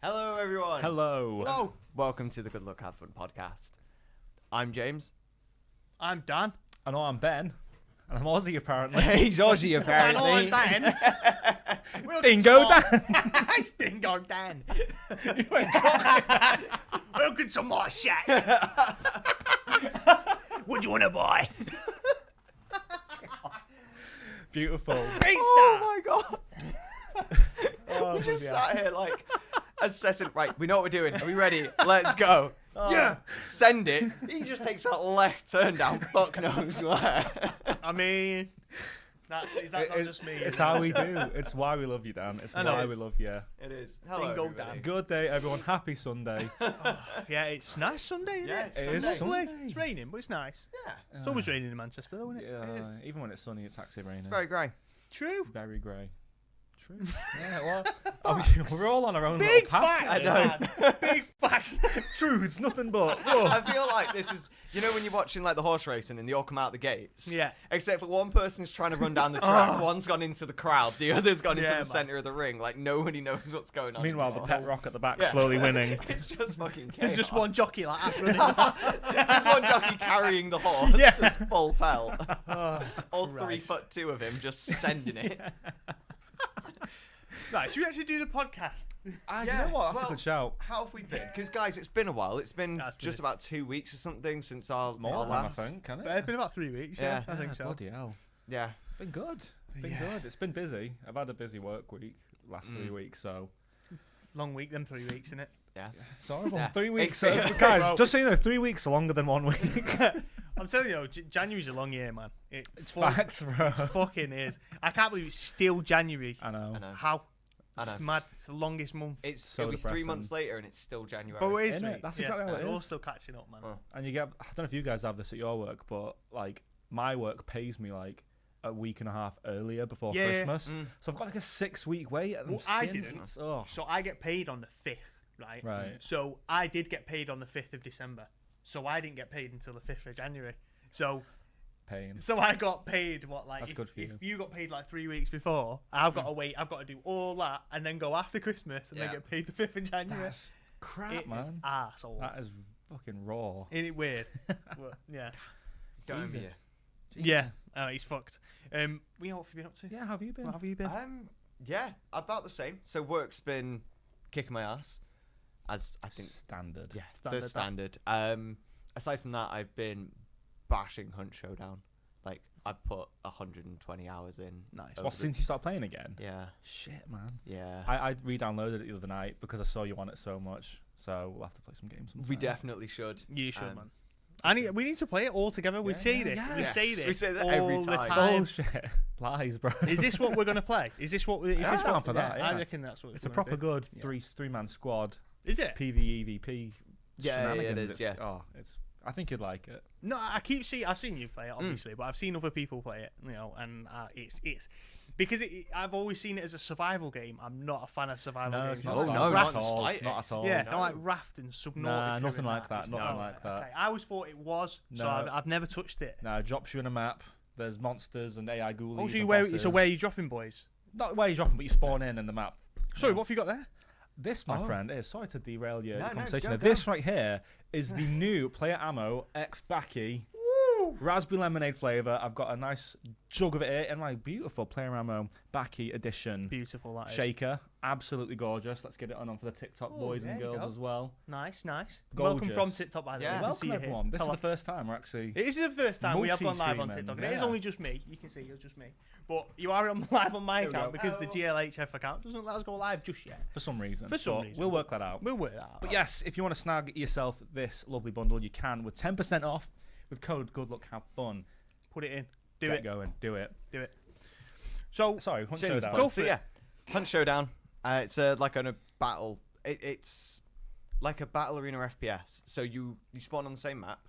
Hello, everyone. Hello. Hello. Welcome to the Good Luck Have Fun podcast. I'm James. I'm Dan. I know I'm Ben. And I'm Aussie, apparently. He's Aussie, apparently. I know I'm Dan. Dingo Dan. It's Dingo Dan. You went, Welcome to my shack. What do you want to buy? Beautiful. Great Oh start. my god. Oh, We just bloody hell. sat here like assessing. Right, we know what we're doing. Are we ready? Let's go. Yeah. Send it. He just takes that left turn down. Fuck knows where. I mean, is that not just me? It's how we do. It's why we love you, Dan. It's I know. why we love you. It is. Hello, Dingo everybody. Dan. Good day, everyone. Happy Sunday. Yeah, it's nice Sunday, isn't Yeah, it? it's It is Lovely. Sunday. It's raining, but it's nice. Yeah. It's always raining in Manchester, though, isn't it? Yeah, It is. even when it's sunny, it's actually raining. Very grey. True. Very grey. True. Yeah, well, we're all on our own Big little paths. facts, I man. Big facts. Truths, nothing but. I feel like this is, you know, when you're watching like the horse racing and they all come out the gates. Yeah. Except for one person's trying to run down the track, one's gone into the crowd, the other's gone into Yeah, the man. centre of the ring. Like nobody knows what's going on. Meanwhile, the anymore. pet rock at the back Yeah. slowly winning. It's just fucking chaos. There's just one jockey like that running. There's one jockey carrying the horse, Yeah. just full pelt. Oh, All Christ. 3'2" of him just sending it. Right, should we actually do the podcast? You know what? That's well, a good shout. How have we been? Because guys, it's been a while. It's been That's been just a- about 2 weeks or something since our More our than I last. think, can it? It's been about 3 weeks, yeah, I think so. Bloody hell. Yeah. Been good. Been Yeah. good. It's been busy. I've had a busy work week last 3 weeks, so Long week, them 3 weeks, innit? Yeah. it's horrible. Yeah. 3 weeks. It's- Guys, Well- just so you know, 3 weeks are longer than 1 week. I'm telling you, January's a long year, man. It's Facts, bro. fucking is. I can't believe it's still January. I know. I know. How? I know. It's mad. It's the longest month. It's So it'll be 3 depressing. months later and it's still January. But it is, Innit? mate. That's exactly how it We're all is. still catching up, man. Oh. And you get, I don't know if you guys have this at your work, but like my work pays me like a week and a half earlier before Yeah, yeah. Christmas. Mm. So I've got like a 6 week wait. And Well, I didn't. Oh, So I get paid on the 5th, right? right. So I did get paid on the 5th of December. So I didn't get paid until the 5th of January. So Pain. I got paid what, like, That's if, good for you. if you got paid like 3 weeks before, I've got to wait. I've got to do all that and then go after Christmas and Yeah. then get paid the 5th of January. That's crap, It is man. arsehole. That is fucking raw. Isn't it weird? But, yeah. Don't envy Jesus. Yeah. He's fucked. What have you been up to? Yeah, how have you been? What have you been? Yeah, about the same. So work's been kicking my ass, as I think. Standard. Yeah, Standard, the that. standard. Aside from that, I've been bashing Hunt Showdown. Like I've put 120 hours in. Nice. over Well, the- since you started playing again? Yeah, Shit, man. yeah. I re-downloaded it the other night because I saw you on it so much. So we'll have to play some games sometime. We definitely should. You should, Um, man. We need to play it all together. We Yeah, say yeah, this. yeah. We Yes. say this. We say that all every the time. time. Bullshit. Lies, bro. Is this what we're gonna play? Is this what? Is Yeah, this I'm down what? for that, I yeah. reckon that's what It's a we're proper gonna good Yeah. three-man squad. do. Is it? PvEVP. Yeah, it shenanigans. is, yeah. Oh, it's. I think you'd like it. No, I've seen you play it, obviously, but I've seen other people play it. You know, and it's because I've always seen it as a survival game. I'm not a fan of survival No, games. it's not. Oh, survival no, at not all. slightest. Not at all. Yeah, no. no, like Raft and Subnautica. Nah, nothing and like that, It's nothing not. like that. Okay, I always thought it was, so No. I've never touched it. Now it drops you in a map. There's monsters and AI ghoulies. Oh, so and where bosses. are you dropping, boys? Not where you dropping, but you spawn in the map. Sorry, what have you got there? This, my Oh. friend, is sorry to derail your No, no, conversation. go, there. This right here is the new player ammo X Backy raspberry lemonade flavor. I've got a nice jug of it here in my beautiful player ammo Backy edition Beautiful, that is. shaker. Absolutely gorgeous. Let's get it on for the TikTok Oh, boys there and you girls go. as well. Nice, nice. Gorgeous. Welcome from TikTok, by the Yeah. way. Welcome everyone. This is the first time we're actually. It is the first time we have gone live on Multi-streaming, TikTok. And It is yeah. only just me. You can see it's just me. But you are on live on my There we account go. because the GLHF account doesn't let us go live just yet. For some reason. For some but reason. We'll work that out. We'll work that out. But yes, if you want to snag yourself this lovely bundle, you can with 10% off with code Good Luck Have Fun. Put it in. Do Get it. going. Do it. Do it. So, Sorry, Hunt Shameless Showdown. plug. Go for So it. yeah, Hunt Showdown. It's like on a battle. It's like a battle arena FPS. So you spawn on the same map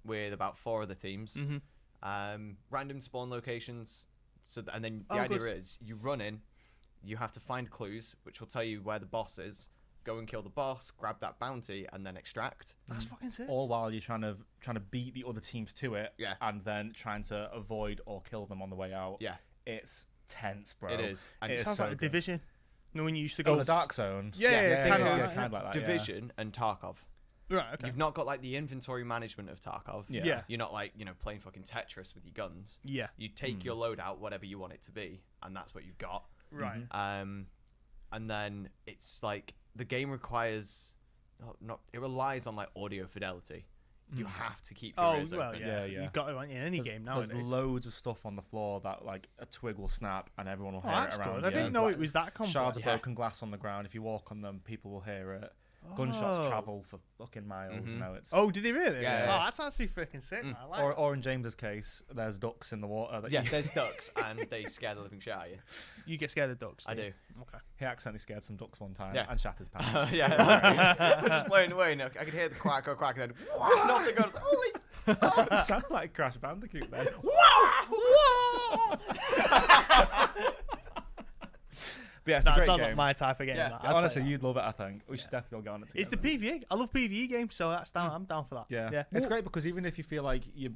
with about 4 other teams. Random spawn locations. So and then the Oh, idea good. is you run in, you have to find clues, which will tell you where the boss is, go and kill the boss, grab that bounty, and then extract. That's fucking sick. All while you're trying to beat the other teams to it, Yeah. and then trying to avoid or kill them on the way out. Yeah. It's tense, bro. It is. And It it's sounds so like the good. Division. You know, when you used to go Oh, the Dark Zone. Yeah, kind kinda of like that. like that. Division and Tarkov. Right, okay. You've not got like the inventory management of Tarkov. Yeah. Yeah. You're not like, playing fucking Tetris with your guns. Yeah. You take your loadout, whatever you want it to be, and that's what you've got. Right. And then it's like the game requires it relies on like audio fidelity. You have to keep your ears open. Yeah. Yeah. You've got it in any game nowadays. There's loads of stuff on the floor that like a twig will snap and everyone will Oh, hear that's it around. good. I you. didn't know it was that complex. Shards of Yeah. broken glass on the ground. If you walk on them, people will hear it. Gunshots Oh. travel for fucking miles. You know, it's Oh, did they really? Yeah. Oh, that's actually freaking sick. Man. I like that. or in James's case, there's ducks in the water. That Yeah, there's ducks, and they scare the living shit out of you. You get scared of ducks. I you? do. Okay. he accidentally scared some ducks one time Yeah. and shat his pants. Yeah, we're just playing away. And I could hear the quack, and then nothing goes. Holy! You sound like Crash Bandicoot then. But yeah, it's a That great sounds game. like my type of game. Yeah. that. I'd Honestly, play that. you'd love it. I think we should definitely go on it together. It's the PvE. I love PvE games, so that's down. I'm down for that. Yeah. It's great because even if you feel like you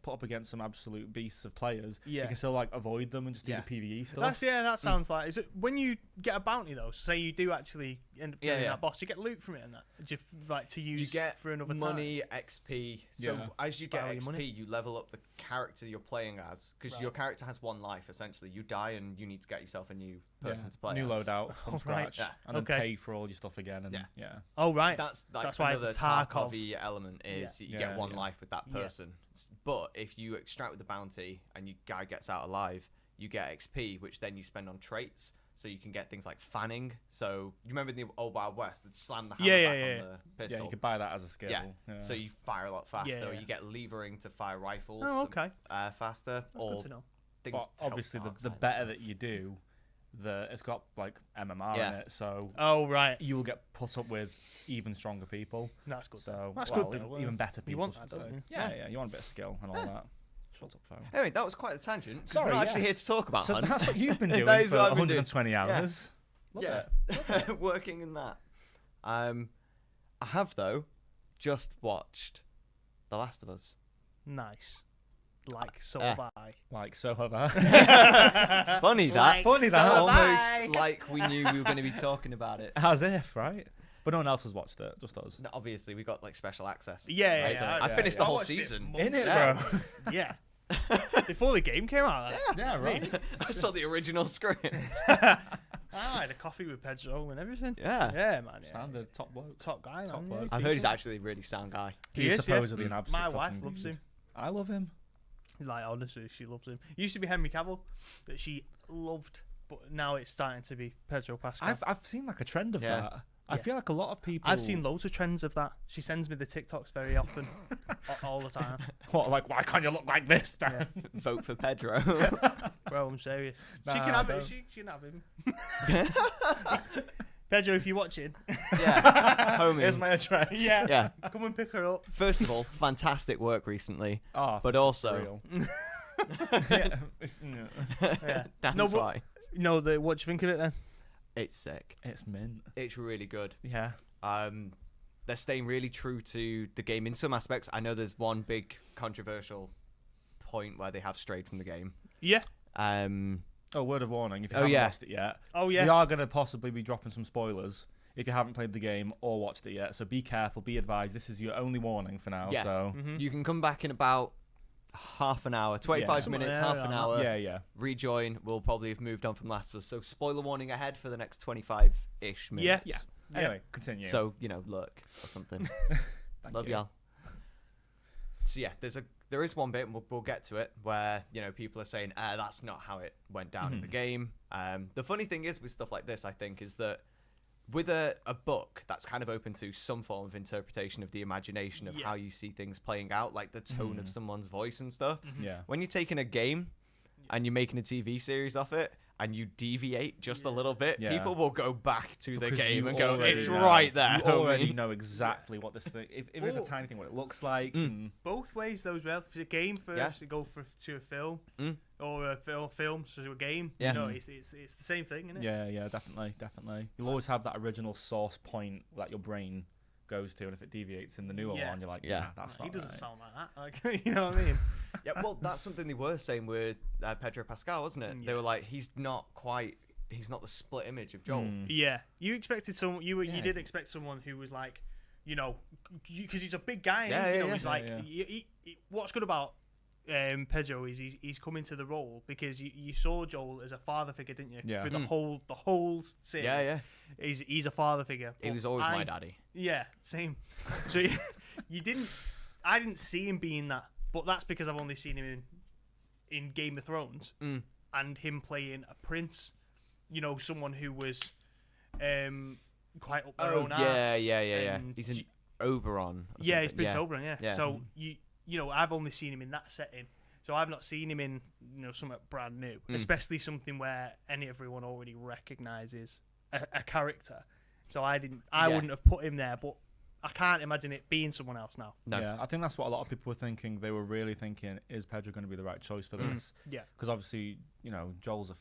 put up against some absolute beasts of players, you Yeah. can still like avoid them and just do Yeah. the PvE stuff. That sounds like. Is it when you get a bounty though? Say you do actually end up killing Yeah. that boss, you get loot from it and that, just like to You use get for another money, XP. So Yeah. as you get Spiral your XP, money. you level up the character you're playing as, because Right. your character has one life essentially. You die, and you need to get yourself a new person to play. New as. loadout from Oh, right. scratch, Yeah. and then Okay. pay for all your stuff again. And Yeah. yeah. Oh right. That's like That's why another the Tarkov- Tarkov-y element is you Yeah, get one yeah. life with that Yeah. person. But if you extract with the bounty and your guy gets out alive, you get XP, which then you spend on traits. So you can get things like fanning. So you remember in the old Wild West, they'd slam the hammer Yeah, back yeah, on yeah. the Yeah, pistol. you could buy that as a skill. Yeah. So you fire a lot faster. Yeah, yeah. You get levering to fire rifles. Oh, okay. Faster. That's or good to know. things But to help obviously, dark the side better stuff. that you do, it's got like MMR Yeah. in it, so Oh right. you will get put up with even stronger people. That's good. So That's well, good. Though. even better people. You want should that, don't say. you? Yeah, you want a bit of skill and all that. Shut up, phone. Anyway, that was quite a tangent. 'cause Sorry, we're not actually yes. here to talk about So Hunt. that's what you've been doing That is for what I've been doing. 120 hours. Love Yeah. it. Working in that. I have though just watched The Last of Us. Nice. Like so Yeah. have I. Like so have I. Funny that. Like Funny that. so have I. Almost like we knew we were going to be talking about it. As if, right? But no one else has watched it, just us. No, obviously, we got like special access. Yeah, right? yeah. I yeah, finished yeah. the whole watched it season. months In it, Yeah. bro. Yeah. Before the game came out. Yeah, right. I saw the original script. I had a coffee with Pedro and everything. Yeah. Yeah, man. Yeah. Standard top bloke. Top guy, Top man. bloke. Yeah, I've heard he's decent. actually a really sound guy. He He's is, yeah. supposedly an absolute My wife fucking loves dude. him. I love him. Like, honestly, she loves him. It used to be Henry Cavill that she loved, but now it's starting to be Pedro Pascal. I've seen like a trend of Yeah. that. I Yeah. feel like a lot of people. I've seen loads of trends of that. She sends me the TikToks very often, all the time. What, like, why can't you look like this? Yeah. Vote for Pedro. Bro, I'm serious. Nah, she can have don't. it. She can have him. Pedro, if you're watching, yeah. Homie. Here's my address. yeah, Yeah. come and pick her up. First of all, fantastic work recently. Oh, But for also, real. Yeah. No. Yeah. that's No, but- why. No, what do you think of it then? It's sick. It's mint. It's really good. Yeah. They're staying really true to the game in some aspects. I know there's one big controversial point where they have strayed from the game. Yeah. Oh, word of warning. If you Oh, haven't yeah. watched it yet, Oh we yeah. are going to possibly be dropping some spoilers if you haven't played the game or watched it yet. So be careful, be advised. This is your only warning for now. Yeah. So You can come back in about half an hour, 25 Something minutes, like half that, an yeah. hour. yeah. Rejoin. We'll probably have moved on from Last of Us. So spoiler warning ahead for the next 25-ish minutes. Yeah. Anyway, continue. So, look or something. Thank Love you. y'all. So yeah, there is one bit, and we'll get to it, where people are saying, that's not how it went down in the game. The funny thing is with stuff like this, I think, is that with a book that's kind of open to some form of interpretation of the imagination of Yeah. how you see things playing out, like the tone of someone's voice and stuff. Yeah. When you're taking a game and you're making a TV series off it, and you deviate just a Yeah. little bit, Yeah. people will go back to the Because game you and go, already it's know. right there. You already homie." know exactly what this thing. If it's a Oh. tiny thing, what it looks like. And Both ways, though, as well. If it's a game first, Yeah. you go to a film, Mm. or a film to a game. Yeah. You know, it's the same thing, isn't it? yeah, definitely. You'll always have that original source point that your brain goes to, and if it deviates in the newer Yeah. one, you're like, Yeah. yeah, that's He not doesn't right. sound like that. Like, you know what I mean? Yeah, well, that's something they were saying with Pedro Pascal, wasn't it? They Yeah. were like, he's not the split image of Joel. Yeah, you expected someone. You Yeah. did expect someone who was like, you know, because he's a big guy. Yeah, you yeah, know, yeah. he's Yeah, like, yeah. what's good about Pedro is he's come into the role because you saw Joel as a father figure, didn't you? Yeah. Through the whole series. Yeah, yeah. He's a father figure. He But was always my daddy. Yeah, same. So you didn't. I didn't see him being that, but that's because I've only seen him in Game of Thrones Mm. and him playing a prince. You know, someone who was quite up their Oh, own yeah, arse, yeah. and He's an Oberon. or yeah, he's something. Prince Oberyn, yeah. Yeah. So you know, I've only seen him in that setting. So I've not seen him in something brand new, especially something where everyone already recognises a character. So I wouldn't have put him there, but I can't imagine it being someone else now. No. Yeah, I think that's what a lot of people were thinking. They were really thinking, is Pedro going to be the right choice for this? Yeah. Because obviously, Joel's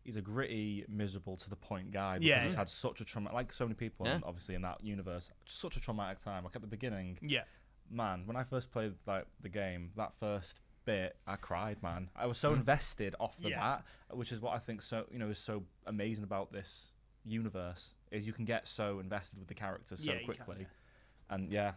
he's a gritty, miserable to the point guy because Yeah, he's yeah. had such a traumatic, like so many people, Yeah. obviously in that universe, such a traumatic time. Like at the beginning, Yeah. man, when I first played like the game, that first bit, I cried, man. I was so invested off the Yeah. bat, which is what I think is so amazing about this universe is you can get so invested with the characters so Yeah, you can, quickly. yeah. And yeah,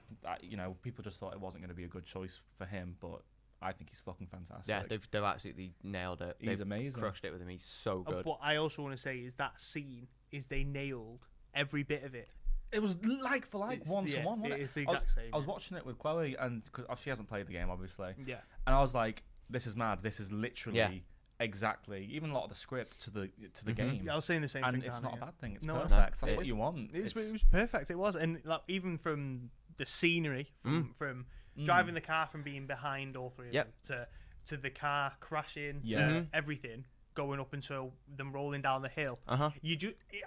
people just thought it wasn't going to be a good choice for him, but I think he's fucking fantastic. Yeah, they've absolutely nailed it. He's They've amazing. crushed it with him. He's so good. What I also want to say is that scene is they nailed every bit of it. It was like for like, It's- one to yeah, one. Wasn't it it? is the exact same, I was yeah. watching it with Chloe, and because she hasn't played the game, obviously, Yeah. and I was like, "This is mad. This is literally Yeah. exactly even a lot of the script to the game." Yeah, I was saying the same thing. And it's to not a Hannah, bad thing. It's No, perfect. no, That's it what is. you want. It was perfect. It was, and like even from the scenery, from driving the car from being behind all three of Yep. them to the car crashing Yeah. to everything going up until them rolling down the hill. Uh-huh.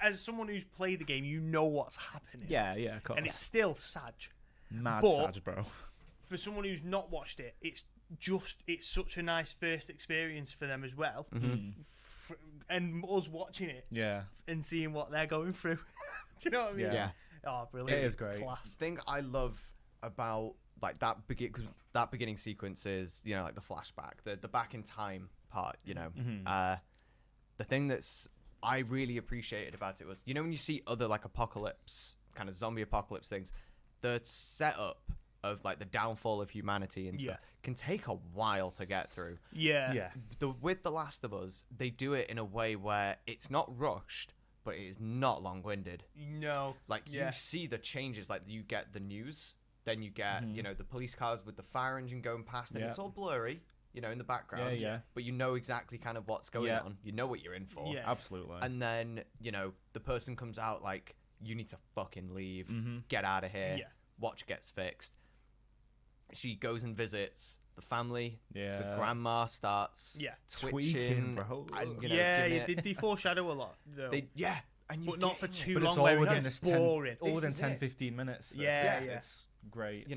As someone who's played the game, you know what's happening. Yeah, of course. and it's still sad. mad but- sad, bro. For someone who's not watched it, it's such a nice first experience for them as well. And us watching it Yeah, and seeing what they're going through. Do you know what I mean? Yeah. Oh, brilliant! It is great. Class. Thing I love about like that beginning sequence is like the flashback, the back in time part. The thing that's I really appreciated about it was when you see other like apocalypse kind of zombie apocalypse things, the setup of like the downfall of humanity and stuff can take a while to get through. Yeah. With The Last of Us, they do it in a way where it's not rushed, but it is not long-winded. No. Like you see the changes, like you get the news, then you get the police cars with the fire engine going past, and it's all blurry, in the background. Yeah. But you know exactly kind of what's going on. You know what you're in for. Yeah. Absolutely. And then the person comes out like, you need to fucking leave, get out of here. Yeah. Watch gets fixed. She goes and visits the family. Yeah. The grandma starts twitching, Tweaking, bro. and They foreshadow a lot though. and but not for too But long. it's all Where it within gets this 10, boring. all This within is 10, it. 15 minutes. Yeah, It's great.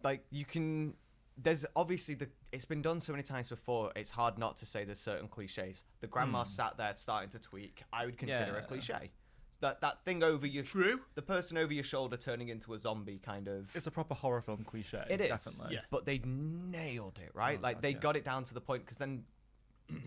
Like you can. There's obviously it's been done so many times before. It's hard not to say there's certain cliches. The grandma sat there starting to tweak. I would consider a Yeah. cliche. That thing over your True. the person over your shoulder turning into a zombie kind of. It's a proper horror film cliche. It is, Definitely. Yeah. but they nailed it, right? Oh, like God, they yeah. got it down to the point because then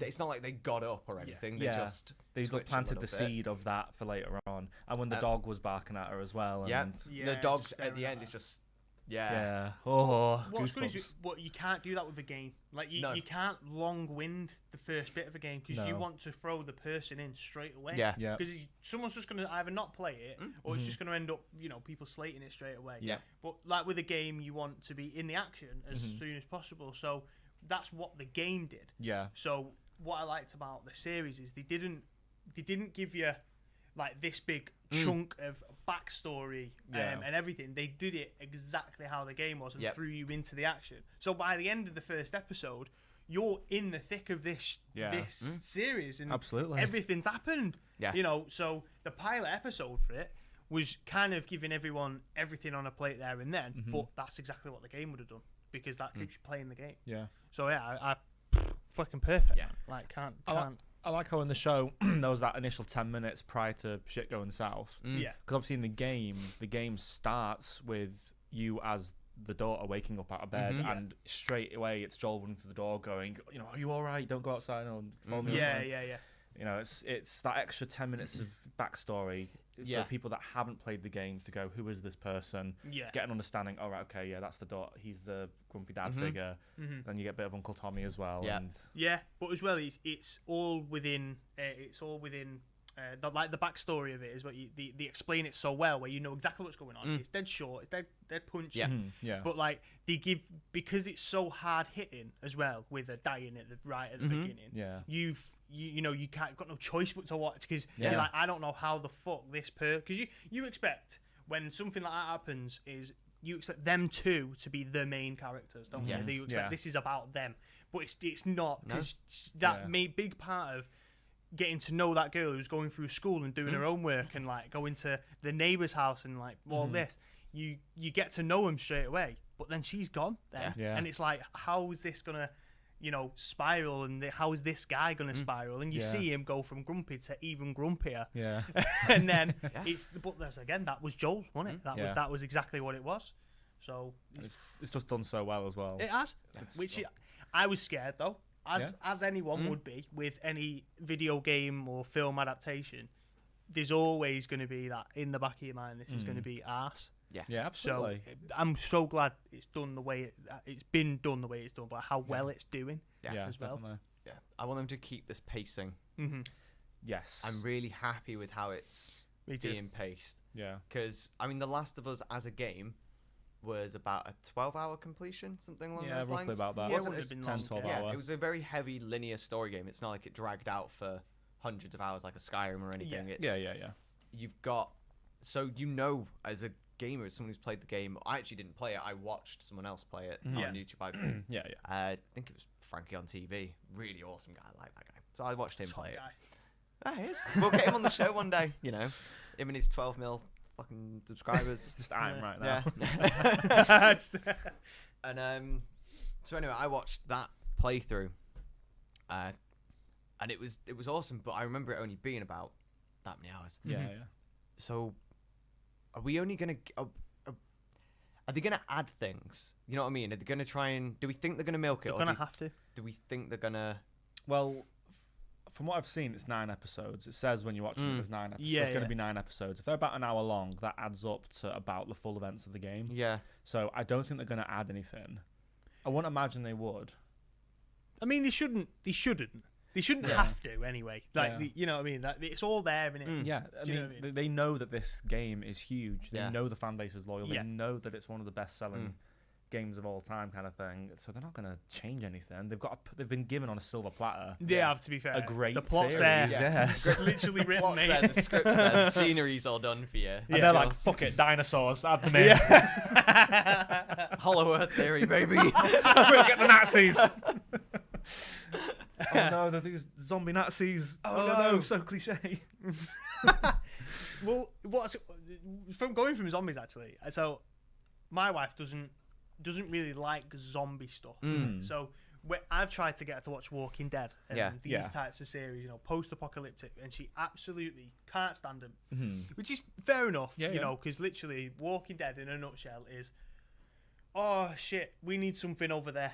it's not like they got up or anything. They just They twitched a planted the little bit. seed of that for later on. And when the dog was barking at her as well. Yeah, And Yeah, the it's dog just at the staring end at is her. just yeah. Oh, What's good is goosebumps. you can't do that with a game. Like No. you can't long-wind the first bit of a game because you No. want to throw the person in straight away. Yeah. Yeah. Because someone's just going to either not play it or it's just going to end up, people slating it straight away. Yeah. But like with a game, you want to be in the action as soon as possible. So that's what the game did. Yeah. So what I liked about the series is they didn't give you like this big chunk of backstory Yeah. and everything. They did it exactly how the game was and Yep. threw you into the action. So by the end of the first episode, you're in the thick of this series, and Absolutely. everything's happened. Yeah. You know, so the pilot episode for it was kind of giving everyone everything on a plate there and then, but that's exactly what the game would have done, because that keeps you playing the game. Yeah. So yeah, I fucking perfect. Yeah. Like can't. I like how in the show there was that initial 10 minutes prior to shit going south. Yeah. Because obviously in the game starts with you as the daughter waking up out of bed, and straight away it's Joel running through the door going, you know, are you all right? Don't go outside. Or follow me outside. Yeah. You know, it's that extra 10 minutes of backstory for people that haven't played the games to go, who is this person? Yeah. Get an understanding. Oh, right, okay, yeah, that's the daughter. He's the grumpy dad figure. Then you get a bit of Uncle Tommy as well. Yeah. And Yeah, but as well, it's all within. The backstory of it is what they explain it so well, where you know exactly what's going on. It's dead short. It's dead punchy. Yeah. Yeah. But like they give, because it's so hard hitting as well, with a dying at the beginning. Yeah. You can't got no choice but to watch, because Yeah. you're like, I don't know how the fuck this because you expect when something like that happens is you expect them two to be the main characters, don't Yes. you? You expect Yeah. this is about them, but it's not, No. because that big part of getting to know that girl who's going through school and doing her own work and like going to the neighbour's house and like all this, you get to know him straight away, but then she's gone then. Yeah. And it's like, how is this gonna spiral, and how is this guy gonna spiral? And you see him go from grumpy to even grumpier. Yeah. And then but there's again, that was Joel, wasn't it? That was exactly what it was. So It's just done so well as well. it has, I was scared though, as anyone would be with any video game or film adaptation. There's always going to be that in the back of your mind. This is going to be arse. Yeah, absolutely. So I'm so glad it's done the way it's been done the way it's done, but how well it's doing as well. Definitely. Yeah. I want them to keep this pacing. Yes. I'm really happy with how it's Me too. being paced. Yeah. Because, I mean, The Last of Us as a game was about a 12-hour completion, something along Yeah, those roughly lines. about that. Yeah, it Wasn't wouldn't as- have been 10, 12 yeah, hour. it was a very heavy linear story game. It's not like it dragged out for hundreds of hours like a Skyrim or anything. It's, Yeah. You've got, so as a gamer, as someone who's played the game, I actually didn't play it. I watched someone else play it on YouTube. Yeah. I think it was Frankie on TV. Really awesome guy. I like that guy. So I watched him Top play guy. it. He is. We'll get him on the show one day. You know, him and his 12 mil fucking subscribers. Just I'm right now. Yeah. And so anyway, I watched that playthrough, and it was awesome. But I remember it only being about that many hours. Yeah. So, are we only gonna? Are they gonna add things? You know what I mean? Are they gonna try and? Do we think they're gonna milk it? They're or gonna have to. Do we think they're gonna? Well, from what I've seen, it's 9 episodes. It says when you're watching it, there's 9 episodes. Yeah, There's going to yeah. be 9 episodes. If they're about an hour long, that adds up to about the full events of the game. Yeah. So I don't think they're going to add anything. I wouldn't imagine they would. I mean, they shouldn't. They shouldn't have to anyway. Like, Yeah. you know what I mean? Like, it's all there, innit? Yeah, I Do you mean, know what I mean? they know that this game is huge. They Yeah. know the fan base is loyal. Yeah. They know that it's one of the best-selling games of all time, kind of thing. So they're not going to change anything. They've been given on a silver platter They have, to be fair. a great The plot's series. there. Yeah. It's literally written, What's mate. there? The script's there. The scenery's all done for you. And they're like, fuck it, dinosaurs, add them in. Hollow Earth theory, baby. We'll get the Nazis. Oh no, they're these zombie Nazis. Oh, no, no. so cliche. Well, from going from zombies actually. So, my wife doesn't really like zombie stuff. So I've tried to get her to watch Walking Dead and these types of series, you know, post-apocalyptic, and she absolutely can't stand them. Which is fair enough, you know, because literally Walking Dead in a nutshell is, oh shit, we need something over there,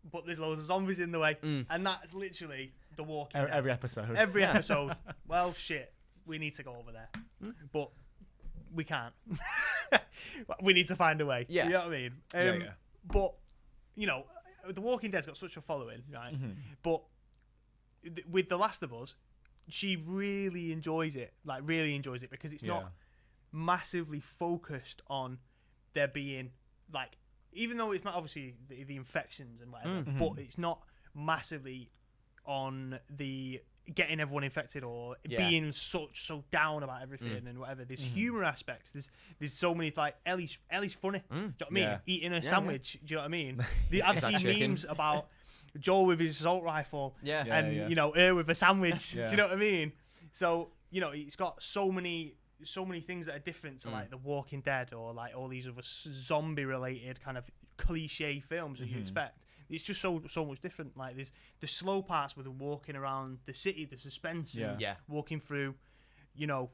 but there's loads of zombies in the way, and that's literally the Walking Dead. Every episode. Every episode. Well, shit, we need to go over there, but we can't. We need to find a way. Yeah. You know what I mean? Yeah. But, you know, The Walking Dead's got such a following, right? But with The Last of Us, she really enjoys it. Like, really enjoys it, because it's not massively focused on there being, like, even though it's not obviously the infections and whatever, but it's not massively on the getting everyone infected or being so down about everything and whatever. There's humor aspects. There's so many, like, Ellie's funny. Do you know what I mean? Yeah. Eating a sandwich. Do you know what I mean? I've seen chicken. memes about Joel with his assault rifle, Yeah. and Yeah. you know, her with a sandwich. Yeah. Do you know what I mean? So you know, it's got so many things that are different to like The Walking Dead or like all these other zombie related kind of cliche films that you expect. It's just so much different. Like there's the slow parts with the walking around the city, the suspense, and walking through, you know,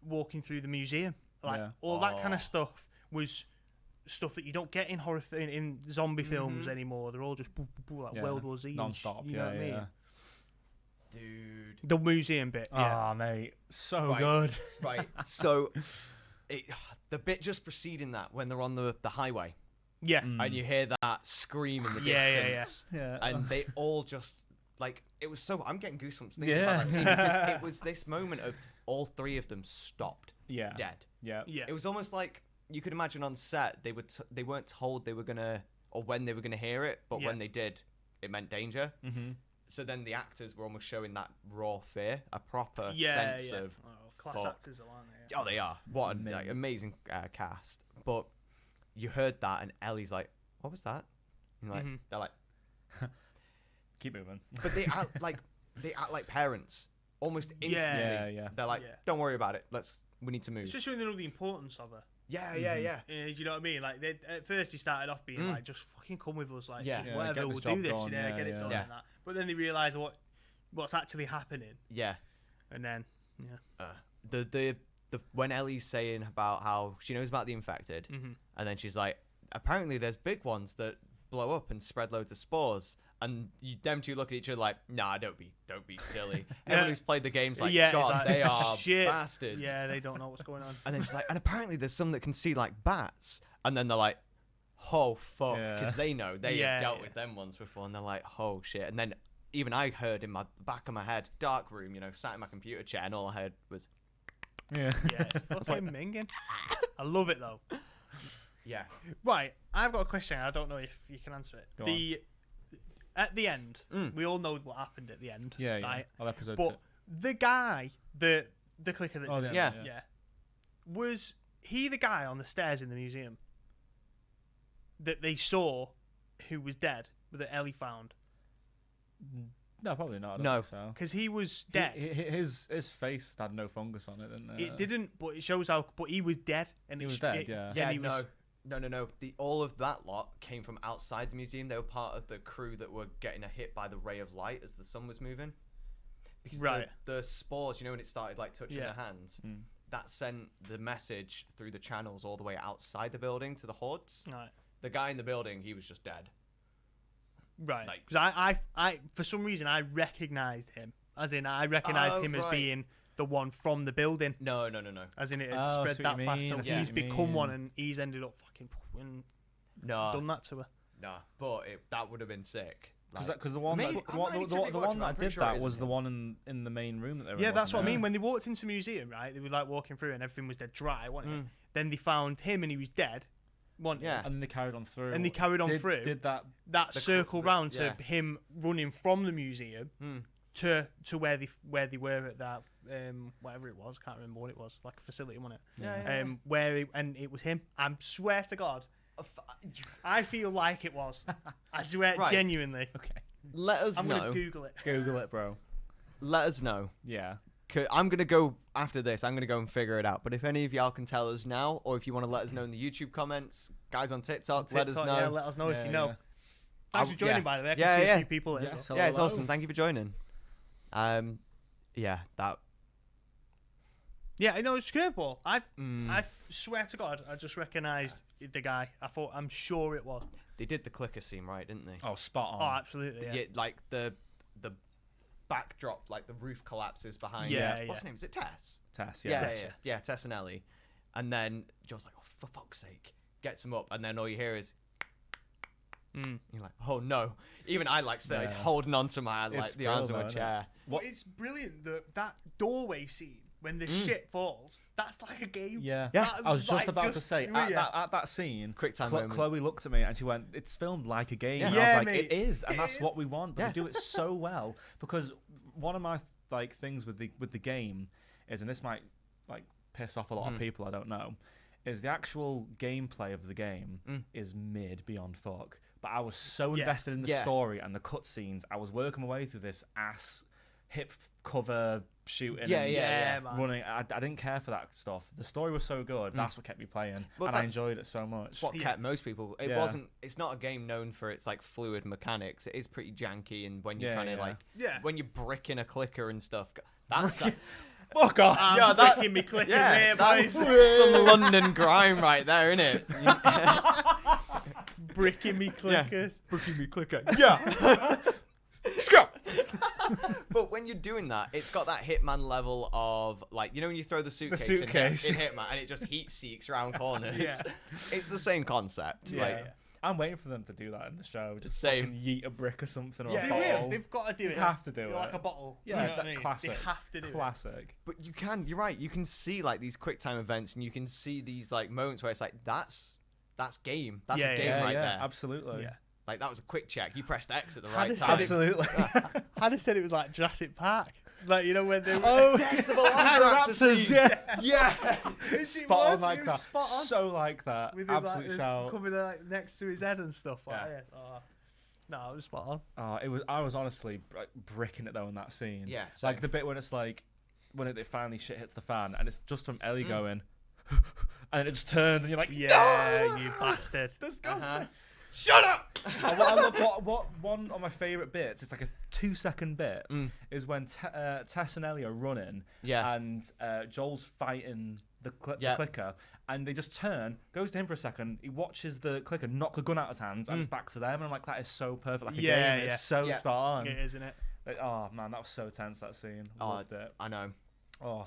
walking through the museum, like all that kind of stuff was stuff that you don't get in horror in zombie films anymore. They're all just like World War Z non-stop. You know what I mean? Dude. The museum bit. Oh, mate, so Right. good. Right. So, the bit just preceding that, when they're on the highway, Yeah. and you hear that scream in the Yeah. distance, Yeah. and they all just like it was so. I'm getting goosebumps thinking about that scene because it was this moment of all three of them stopped dead. Yeah. It was almost like you could imagine on set they weren't told they were gonna or when they were gonna hear it, but when they did, it meant danger. Mm-hmm. So then the actors were almost showing that raw fear, a proper sense of class actors, aren't they? oh, they are. What an amazing cast. But you heard that, and Ellie's like, "What was that?" And like they're like, Keep moving. but they act like parents almost instantly. Yeah. They're like, "Don't worry about it. We need to move." Especially when they know the importance of her. Yeah. Do you know what I mean? Like at first he started off being like, just fucking come with us, like just whatever, get we'll this do job this, done, get it done and that. But then they realise what's actually happening, Yeah. and then The when Ellie's saying about how she knows about the infected, and then she's like, apparently there's big ones that blow up and spread loads of spores, and them two look at each other like, nah, don't be silly. Everyone who's played the game's like, it's God, like, they are shit. bastards. Yeah, they don't know what's going on. And then she's like, and apparently there's some that can see like bats, and then they're like, oh fuck, because they know they have dealt with them ones before, and they're like, oh shit. And then even I heard in my back of my head, dark room, you know, sat in my computer chair, and all I heard was, Yeah, it's fucking minging. I love it though. yeah. Right, I've got a question. I don't know if you can answer it. Go on. At the end, we all know what happened at the end. Yeah. Right? All episodes. But the guy, the clicker that did it, yeah. was he the guy on the stairs in the museum that they saw who was dead, that Ellie found? No, probably not. I don't No. think so. Because he was dead. His face had no fungus on it, didn't it? It didn't, but it shows how. But he was dead, and He it was sh- dead, it- yeah. and Yeah, he was, no. All of that lot came from outside the museum. They were part of the crew that were getting a hit by the ray of light as the sun was moving. Because Right. the spores, you know, when it started like touching Yeah. their hands, that sent the message through the channels all the way outside the building to the hordes. Right. The guy in the building, he was just dead. Right. Like- Because I, for some reason, I recognised him. As in, I recognised him as right. being the one from the building. No. As in, it had Oh, I spread see that what you fast. mean, So I see he's what you become one, mean. and he's ended up fucking No. done that to her. No. But that would have been sick. Because the one Maybe- that, I might need to the rewatch one it, that I'm pretty did sure it that is was in the here. one in the main room that they were in. Yeah, that's what I wasn't mean. it? When they walked into the museum, right, they were like walking through, and everything was dead dry, wasn't it? Then they found him, and he was dead. Wasn't Yeah. he? And then they carried on through. And they carried on did, through. Did that? That circle round to yeah. him running from the museum to where they were at that whatever it was. I can't remember what it was. Like a facility, wasn't it? Yeah. And it was him. I swear to God, I feel like it was. I swear, Right. genuinely. Okay. Let us I'm know. gonna Google it. Google it, bro. Let us know. Yeah. I'm going to go after this. I'm going to go and figure it out. But if any of y'all can tell us now, or if you want to let us know in the YouTube comments, guys on TikTok, let us know. Yeah, let us know if you know. Yeah. Thanks for joining, yeah. by the way. I can Yeah, see yeah. a few people there. Yes, as well. Yeah, it's Hello. awesome. Thank you for joining. Yeah, that. Yeah, I know it's curveball. I swear to God, I just recognised the guy. I'm sure it was. They did the clicker scene right, didn't they? Oh, spot on. Oh, absolutely. Yeah. Yeah, like the backdrop, like the roof collapses behind. Yeah, What's yeah. her name? Is it Tess? Tess, Yeah, yeah. yeah, Tess and Ellie. And then Joe's like, "Oh, for fuck's sake!" Gets him up, and then all you hear is. You're like, oh no! Even I started holding on to my It's the arms of cool, my though, chair. But it's brilliant that doorway scene when the shit falls. That's like a game. Yeah. Yeah. That's I was just like about to say, yeah. at that scene, Quick time moment. Chloe looked at me and she went, "It's filmed like a game." Yeah. And Yeah, I was like, mate. "It is," and It that's is. what we want. But Yeah. they do it so well because one of my things with the game is, and this might piss off a lot of people, I don't know, is the actual gameplay of the game is mid beyond fuck. but I was so invested in the story and the cutscenes. I was working my way through this hip cover shooting and running. I didn't care for that stuff. The story was so good. That's what kept me playing, and I enjoyed it so much. What kept most people. It wasn't. It's not a game known for its like fluid mechanics. It is pretty janky, and when you're trying to when you're bricking a clicker and stuff, that's. Fuck off! I'm bricking me clickers here, boys. Some London grime right there, isn't it? Bricking me clickers. Bricking me clicker. Yeah. Let's go. But when you're doing that, it's got that Hitman level of like, you know, when you throw the suitcase in Hitman and it just heat seeks around corners. It's the same concept. I'm waiting for them to do that in the show. Just Same. fucking yeet a brick or something or a They bottle. will. They've got to do it. They have to do it. Like a bottle. Yeah, You know what I mean? classic. They have to do Classic. But you're right. You can see like these quick time events, and you can see these like moments where it's like that's game. That's a game right there. Absolutely. Yeah. Like that was a quick check. You pressed X at the right time. Absolutely. Hannah said it was like Jurassic Park. Like, you know, when they Yes, the Velociraptors. Yeah. Spot on like that. So like that. With him, Absolute like, shout. coming like, next to his head and stuff. Like, no, it was spot on. I was honestly bricking it though in that scene. Yeah, same. Like the bit when it's like when it finally shit hits the fan and it's just from Ellie going, and it just turns and you're like, Yeah, no! you bastard. Disgusting. Shut up. What one of my favourite bits, it's like a 2-second bit, is when Tess and Ellie are running and Joel's fighting the clicker, and they just turn, goes to him for a second, he watches the clicker knock the gun out of his hands, and it's back to them, and I'm like, that is so perfect, like a game, it's so spot on. It is, isn't it? Like, oh man, that was so tense, that scene. Loved it. I know. Oh.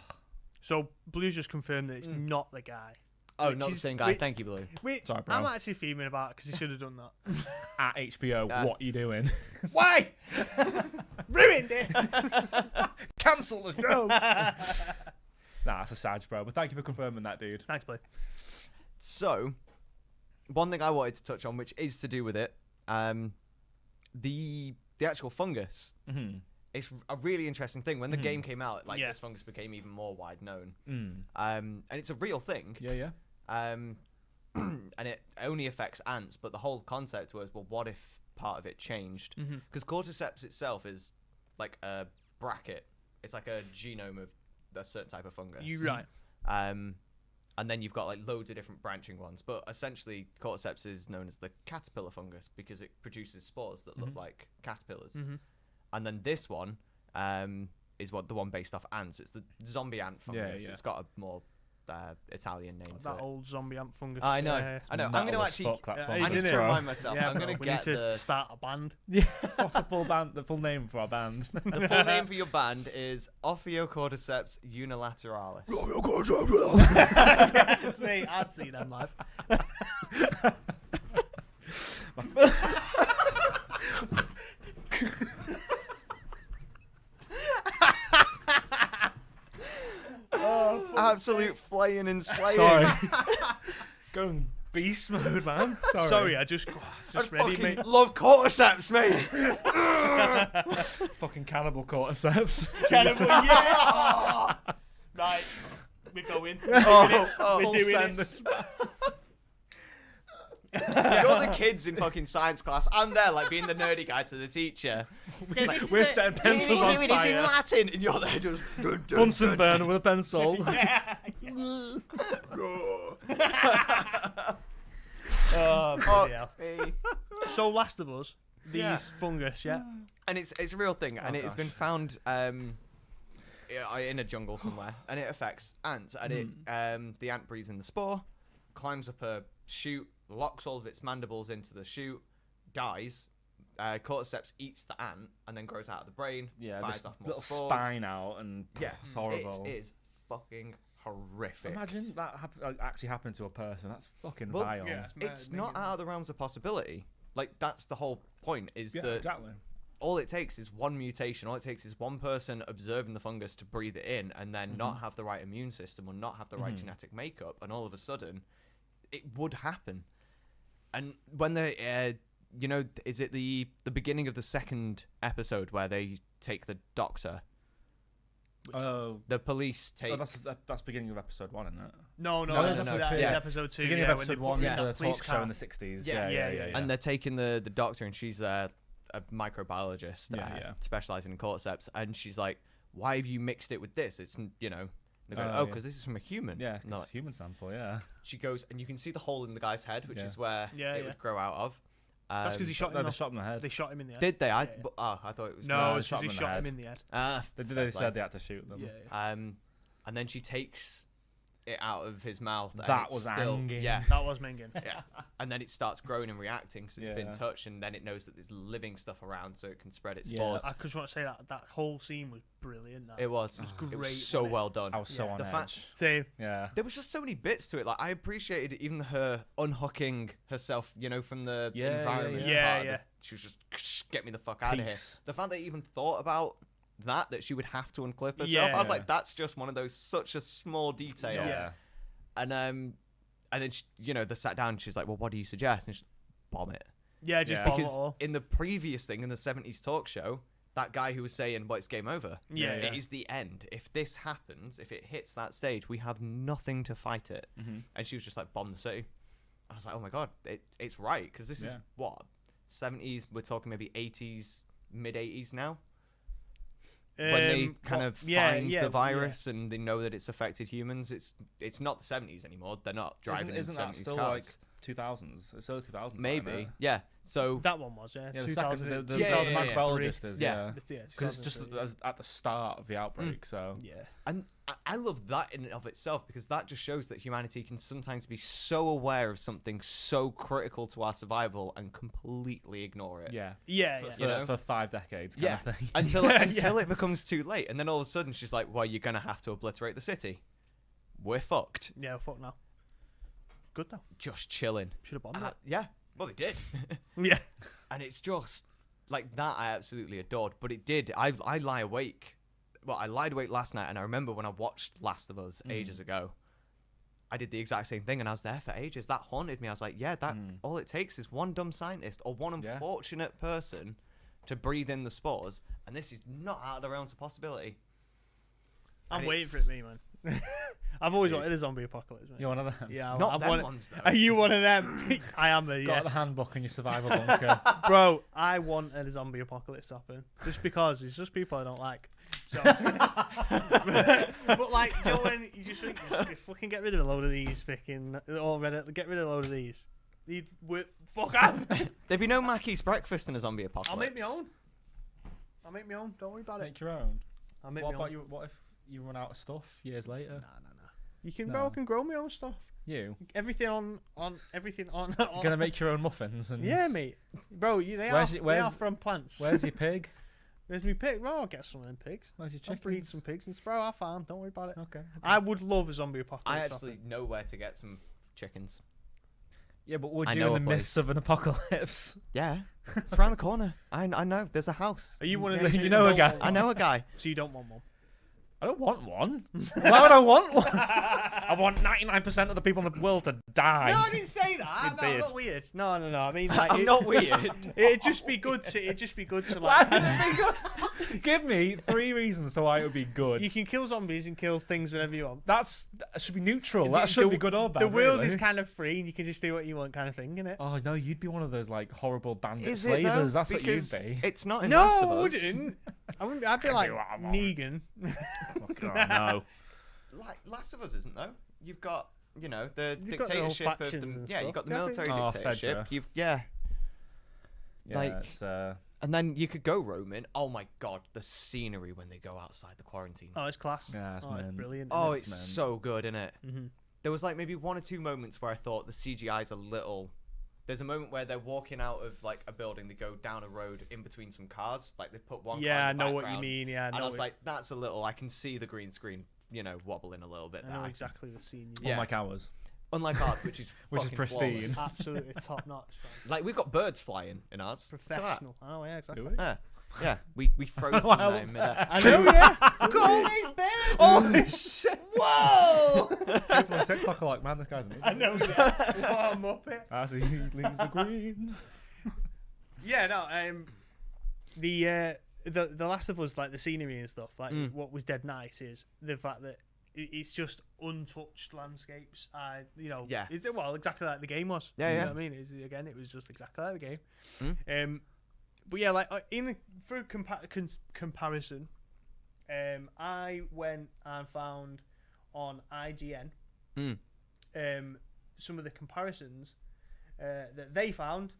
So Blue's just confirmed that it's not the guy. Oh, not the same guy. Thank you, Blue. Which Sorry, bro. I'm actually fuming about because he should have done that. At HBO, what are you doing? Why? Ruined it. Cancel the show. Nah, it's a sad, bro. But thank you for confirming that, dude. Thanks, Blue. So, one thing I wanted to touch on, which is to do with it, the actual fungus. Mm-hmm. It's a really interesting thing. When the game came out, like this fungus became even more wide known. And it's a real thing. Yeah. And it only affects ants, but the whole concept was, well, what if part of it changed? Because cordyceps itself is like a bracket. It's like a genome of a certain type of fungus. You're right. And then you've got like loads of different branching ones. But essentially, cordyceps is known as the caterpillar fungus because it produces spores that look like caterpillars. And then this one is the one based off ants. It's the zombie ant fungus. It's got a more Italian name to That it. old zombie ant fungus. I know. I know. I'm going to actually. I need to remind myself. I'm going to get to start a band. Yeah. What's the full name for our band? The full name for your band is Ophiocordyceps unilateralis. Yes, mate, I'd see them live. Absolute flaying and slaying. Sorry. Going beast mode, man. Sorry, I just ready, fucking mate. love cordyceps, mate. Fucking cannibal cordyceps. Cannibal, yeah. Right, we're going. We're doing it. You're the kids in fucking science class. I'm there, like being the nerdy guy to the teacher. We're setting pencils on It's in fire. Latin, and you're there just. Bunsen burner with a pencil. Oh, bloody hell. Hey. So, Last of Us, these fungus, And it's a real thing, and it's been found in a jungle somewhere, and it affects ants. And the ant breathes in the spore, climbs up a chute, locks all of its mandibles into the chute, dies. Cordyceps eats the ant and then grows out of the brain. Yeah, fires this off more little spores. spine out, and it's horrible. It is fucking horrific. Imagine that actually happened to a person. That's fucking Well, vile. yeah. It's not out of the realms of possibility. Like, that's the whole point, is that exactly. all it takes is one mutation. All it takes is one person observing the fungus to breathe it in and then not have the right immune system or not have the right genetic makeup, and all of a sudden it would happen. And when they is it the beginning of the second episode where they take the doctor The police take. Oh, that's beginning of episode 1, isn't it? No, that is episode 2. Beginning of episode 1 is the police talk show in the 60s. Yeah. And they're taking the doctor, and she's a microbiologist specializing in cordyceps, and she's like, why have you mixed it with this? It's, they're going, because this is from a human. Yeah, it's a human sample, She goes, and you can see the hole in the guy's head, which is where it would grow out of. That's because he shot him. They shot him in the head. They shot him in the head. Did they? I thought it was. No, it's because he shot him in the head. They said they had to shoot them. And then she takes it out of his mouth. That was hanging. Yeah, that was minging. Yeah, and then it starts growing and reacting because it's been touched, and then it knows that there's living stuff around, so it can spread its spores. I just want to say that whole scene was brilliant. It was great. It was so well done. I was so on edge. Same. Yeah. There was just so many bits to it. Like, I appreciated even her unhooking herself, from the environment. Yeah. She was just get me the fuck out of here. The fact that they even thought about that she would have to unclip herself. I was like, that's just one of those, such a small detail. Yeah. And then she, they sat down and she's like, well, what do you suggest? And she's like, bomb it. Yeah, just bomb it because all. in the previous thing, in the 70s talk show, that guy who was saying, well, it's game over. It is the end. If this happens, if it hits that stage, we have nothing to fight it. And she was just like, bomb the city. I was like, oh my God, it's right. Because this is what? 70s, we're talking maybe 80s, mid 80s now. When they kind of find the virus and they know that it's affected humans, it's not the 70s anymore. They're not driving in 70s that still cars. Like 2000s? It's early 2000s. Maybe, yeah. So that one was, the 2000, the microbiologist is, because it's just at the start of the outbreak. So and I love that in and of itself, because that just shows that humanity can sometimes be so aware of something so critical to our survival and completely ignore it. For 5 decades, kind of thing. until it becomes too late, and then all of a sudden she's like, well, you're gonna have to obliterate the city. We're fucked. Yeah, fuck now. Good though. Just chilling. Should have bombed it. Yeah. Well, they did. Yeah. And it's just like that. I absolutely adored. But it did. I lie awake. Well, I lied awake last night, and I remember when I watched Last of Us ages ago, I did the exact same thing, and I was there for ages. That haunted me. I was like, all it takes is one dumb scientist or one unfortunate person to breathe in the spores, and this is not out of the realms of possibility. I'm waiting for it, man. I've always wanted a zombie apocalypse. Mate. You're one of them. Yeah, not them ones though. Are you one of them? I am. Got the handbook in your survival bunker, bro. I want a zombie apocalypse to happen just because it's just people I don't like. So, but like, you know, when you just think, fucking get rid of a load of these, get rid of a load of these. Fuck up. There'd be no Mackey's breakfast in a zombie apocalypse. I'll make my own. Don't worry about it. Make your own. I'll make my own. What about you? What if you run out of stuff years later? No. You can grow my own stuff. You? Everything on. You're gonna make your own muffins and. Yeah, mate. Bro, they are from plants. Where's your pig? Where's my pig? Bro, I'll get some of them pigs. Where's your I'll chickens? breed some pigs and bro, I'll farm. Don't worry about it. Okay. I would love a zombie apocalypse. I actually know where to get some chickens. Yeah, but would you in the midst of an apocalypse? Yeah, it's around the corner. I know. There's a house. Are you one of those? You know a guy. I know a guy. So you don't want one? I don't want one. Why would I want one? I want 99% of the people in the world to die. No, I didn't say that. You did. I'm not weird. No. I mean, like, I'm not weird. It'd just be good to Why like. would it be good? Give me 3 reasons why it would be good. You can kill zombies and kill things whenever you want. That should be neutral. That should be good or bad. The world really. is kind of free, and you can just do what you want, kind of thing, innit? Oh no, you'd be one of those like horrible bandit Is slavers. it, though? That's Because what you'd be. It's not in No, Last of I Us. wouldn't. I'd be like Negan. Oh, no. Like Last of Us isn't though. You've got the You've got the whole dictatorship of factions the and you've stuff. got the military dictatorship. Fedra. You've Yeah, like it's, and then you could go roaming. Oh my god, the scenery when they go outside the quarantine. Oh, it's class. Yeah, it's it's brilliant. Oh, it's so good, isn't it? Mm-hmm. There was like maybe 1 or 2 moments where I thought the CGI's a little. There's a moment where they're walking out of like a building. They go down a road in between some cars. Like they've put one. Yeah, car I in the know what you background, mean. Yeah, and I was like, that's a little. I can see the green screen, wobbling a little bit. I know exactly the scene. Yeah. unlike ours. Unlike ours, which is fucking pristine. flawless. Absolutely top notch. Like we've got birds flying in ours. Professional. Oh yeah, exactly. Do we? Yeah, we froze them there in midair. I know, yeah. Look at all these birds. Holy shit! Whoa! People on TikTok are like, man, this guy's amazing. I know, yeah. What a muppet. As he leaves the green. Yeah, no. the Last of Us, like the scenery and stuff, like what was dead nice is the fact that it's just untouched landscapes. Well, exactly like the game was. You know what I mean? It was just exactly like the game. But yeah, like for comparison, I went and found on IGN some of the comparisons that they found,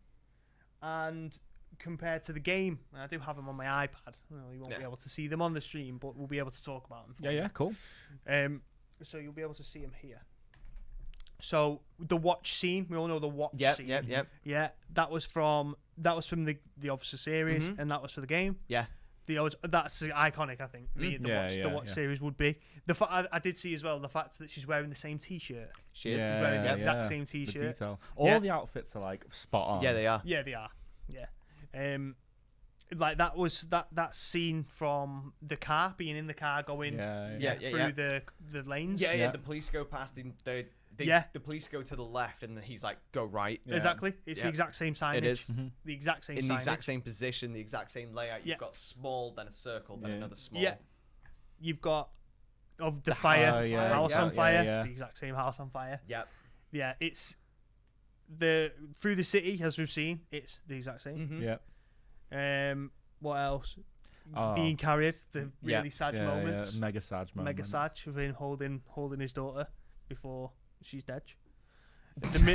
and compared to the game. And I do have them on my iPad. You won't be able to see them on the stream, but we'll be able to talk about them. Yeah, cool. So you'll be able to see them here. So the watch scene, we all know the watch scene. Yep. Yeah, that was from the Officer series, and that was for the game. Yeah. That's iconic, I think. The watch series would be. I did see as well the fact that she's wearing the same T-shirt. She is. She's wearing the exact same T-shirt. The detail. All the outfits are like spot on. Yeah, they are. Yeah, they are. Yeah. Like that was that scene from the car, being in the car going through the lanes. Yeah. The police go past the police go to the left, and he's like, go right. Yeah. Exactly. It's the exact same signage. It is. The exact same in signage. the exact same position, the exact same layout. You've got small, then a circle, then another small. Yeah. You've got the fire, house on fire. Yeah. The exact same house on fire. Yep. Yeah. It's through the city, as we've seen. It's the exact same. Yeah. What else? Being carried, the really sad moments. Yeah. Mega sad moment. Mega sad of him holding his daughter before she's dead.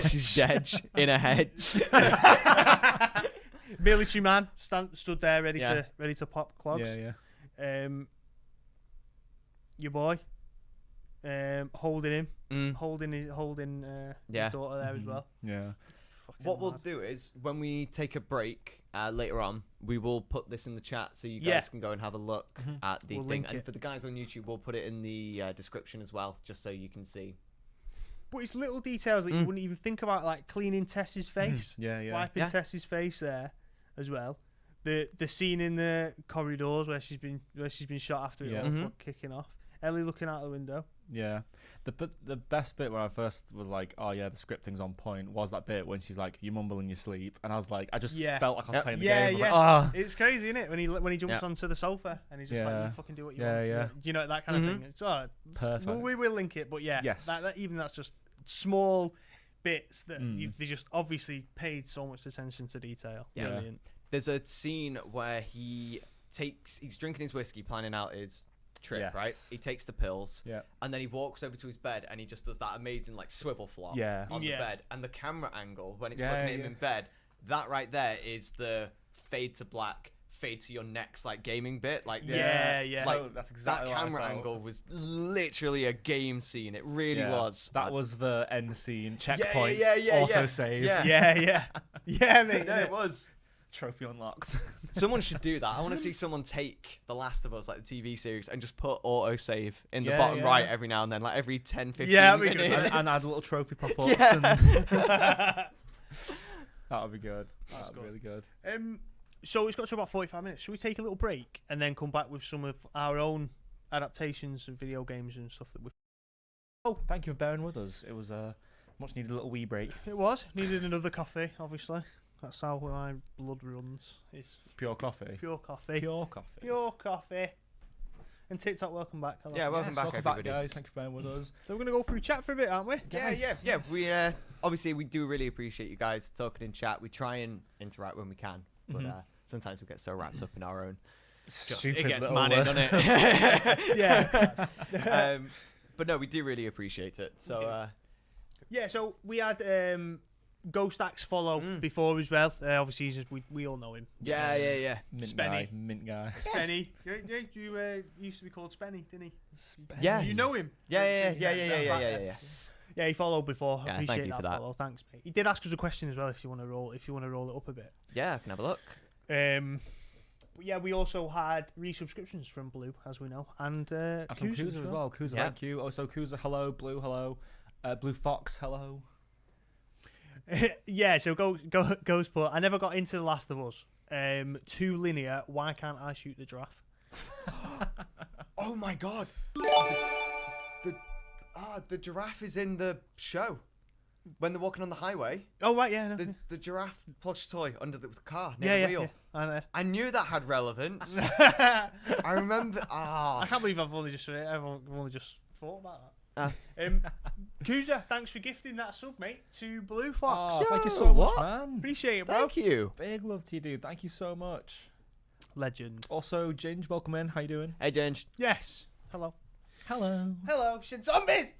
She's dead in a hedge. Military man stood there ready to pop clogs. Yeah. Your boy, holding him, holding his daughter there as well. Yeah. What we'll do is, when we take a break later on, we will put this in the chat so you guys can go and have a look at the thing. And for the guys on YouTube, we'll put it in the description as well, just so you can see. But it's little details that you wouldn't even think about, like cleaning Tess's face, wiping Tess's face there as well. The scene in the corridors where she's been shot after it all kicking off. Ellie looking out the window. Yeah, the best bit where I first was like, oh yeah, the scripting's on point, was that bit when she's like, you mumble in your sleep, and I was like, I just felt like I was playing the game. Like, it's crazy, isn't it? When he jumps onto the sofa and he's just like, you fucking do what you want. Yeah. You know, that kind of thing. It's perfect. Well, we will link it, but yes. That's just small bits that they just obviously paid so much attention to detail. Yeah. Brilliant. There's a scene where he's drinking his whiskey, planning out his trip, right? He takes the pills, and then he walks over to his bed and he just does that amazing like swivel flop on the bed, and the camera angle when it's looking at him in bed, that right there is the fade to black, fade to your next like gaming bit, like like, that's exactly that camera angle was literally a game scene. It really was. That was the end scene checkpoint, auto save. Yeah, mate. No, it was. Trophy unlocked. Someone should do that. I want to see someone take The Last of Us, like the TV series, and just put autosave in the bottom right every now and then, like every 10, 15 minutes. And add a little trophy pop-ups. That would be good. That would be really good. So it's got to about 45 minutes. Should we take a little break and then come back with some of our own adaptations of video games and stuff that we've... Oh, thank you for bearing with us. It was a much-needed little wee break. It was. Needed another coffee, obviously. That's how my blood runs. It's pure coffee. Pure coffee. Pure coffee. Pure coffee. And TikTok, welcome back. Hello. Yeah, welcome back, everybody. Guys. Thank you for being with us. So we're going to go through chat for a bit, aren't we? Yeah. We obviously we do really appreciate you guys talking in chat. We try and interact when we can, but sometimes we get so wrapped up in our own. Stupid it gets little manic, doesn't it? Yeah. But no, we do really appreciate it. So so we had Ghost Axe follow before as well. Obviously, we all know him. Yeah. Mint guy. Spenny. You used to be called Spenny, didn't he? Yeah. You know him? Yeah. Yeah, he followed before. Yeah, Appreciate thank you for that. follow. Thanks, mate. He did ask us a question as well. If you want to roll it up a bit. Yeah, I can have a look. Yeah, we also had resubscriptions from Blue, as we know, and Kuza as well. Kuza, thank you. Also, Kuza, hello. Blue, hello. Blue Fox, hello. Yeah, so goes put. I never got into The Last of Us. Too linear. Why can't I shoot the giraffe? Oh my god. The giraffe is in the show when they're walking on the highway. Oh right, yeah. No. The giraffe plush toy under the car near the wheel. Yeah. I knew that had relevance. I remember. I can't believe I've only just thought about that. Kuja, thanks for gifting that sub, mate, to Blue Fox. Oh, thank you so much, man. Appreciate it, bro. Thank you. Big love to you, dude. Thank you so much. Legend. Also, Ginge, welcome in. How you doing? Hey, Ginge. Yes. Hello. Hello. Hello. Shit, zombies.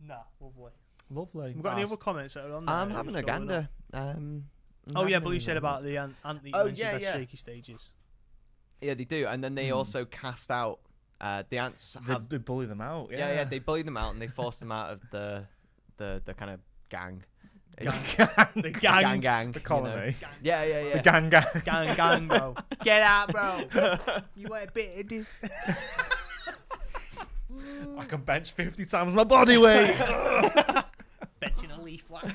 Nah, lovely. Lovely. We've got any other comments that are on there? I'm having a gander. Oh yeah, but you said about the Anthony. Oh, yeah. Shaky stages. Yeah, they do, and then they also cast out the ants. They bully them out. Yeah, they bully them out and they force them out of the kind of gang. The gang. The colony. You know? Yeah. The gang. Gang, bro. Get out, bro. You want a bit of this? I can bench 50 times my body weight. Benching a leaf like.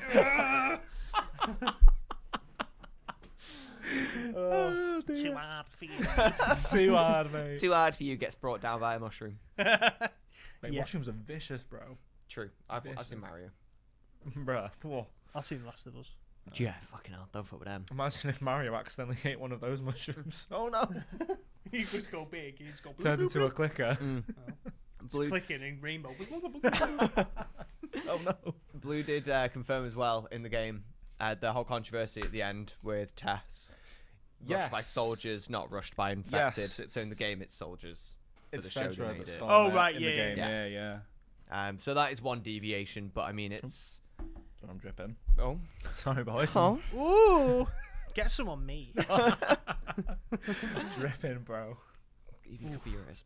Too hard for you. Too hard, mate. Too hard for you gets brought down by a mushroom. Mate, mushrooms are vicious, bro. True. I've seen Mario. Bruh. Whoa. I've seen The Last of Us. Yeah, fucking hell. Don't fuck with them. Imagine if Mario accidentally ate one of those mushrooms. Oh no. He just go big. He just go. Turns into a clicker. Blue clicking in rainbow. Oh no. Blue did confirm as well in the game the whole controversy at the end with Tess. Rushed by soldiers, not rushed by infected. Yes. So in the game, it's soldiers. For It's the show Fedra they made that it. started Oh, right, in the yeah, game. Yeah. So that is one deviation, but I mean, it's. I'm dripping. Oh. Sorry, boys. Oh. Ooh. Get some on me. Dripping, bro. Even could be yours.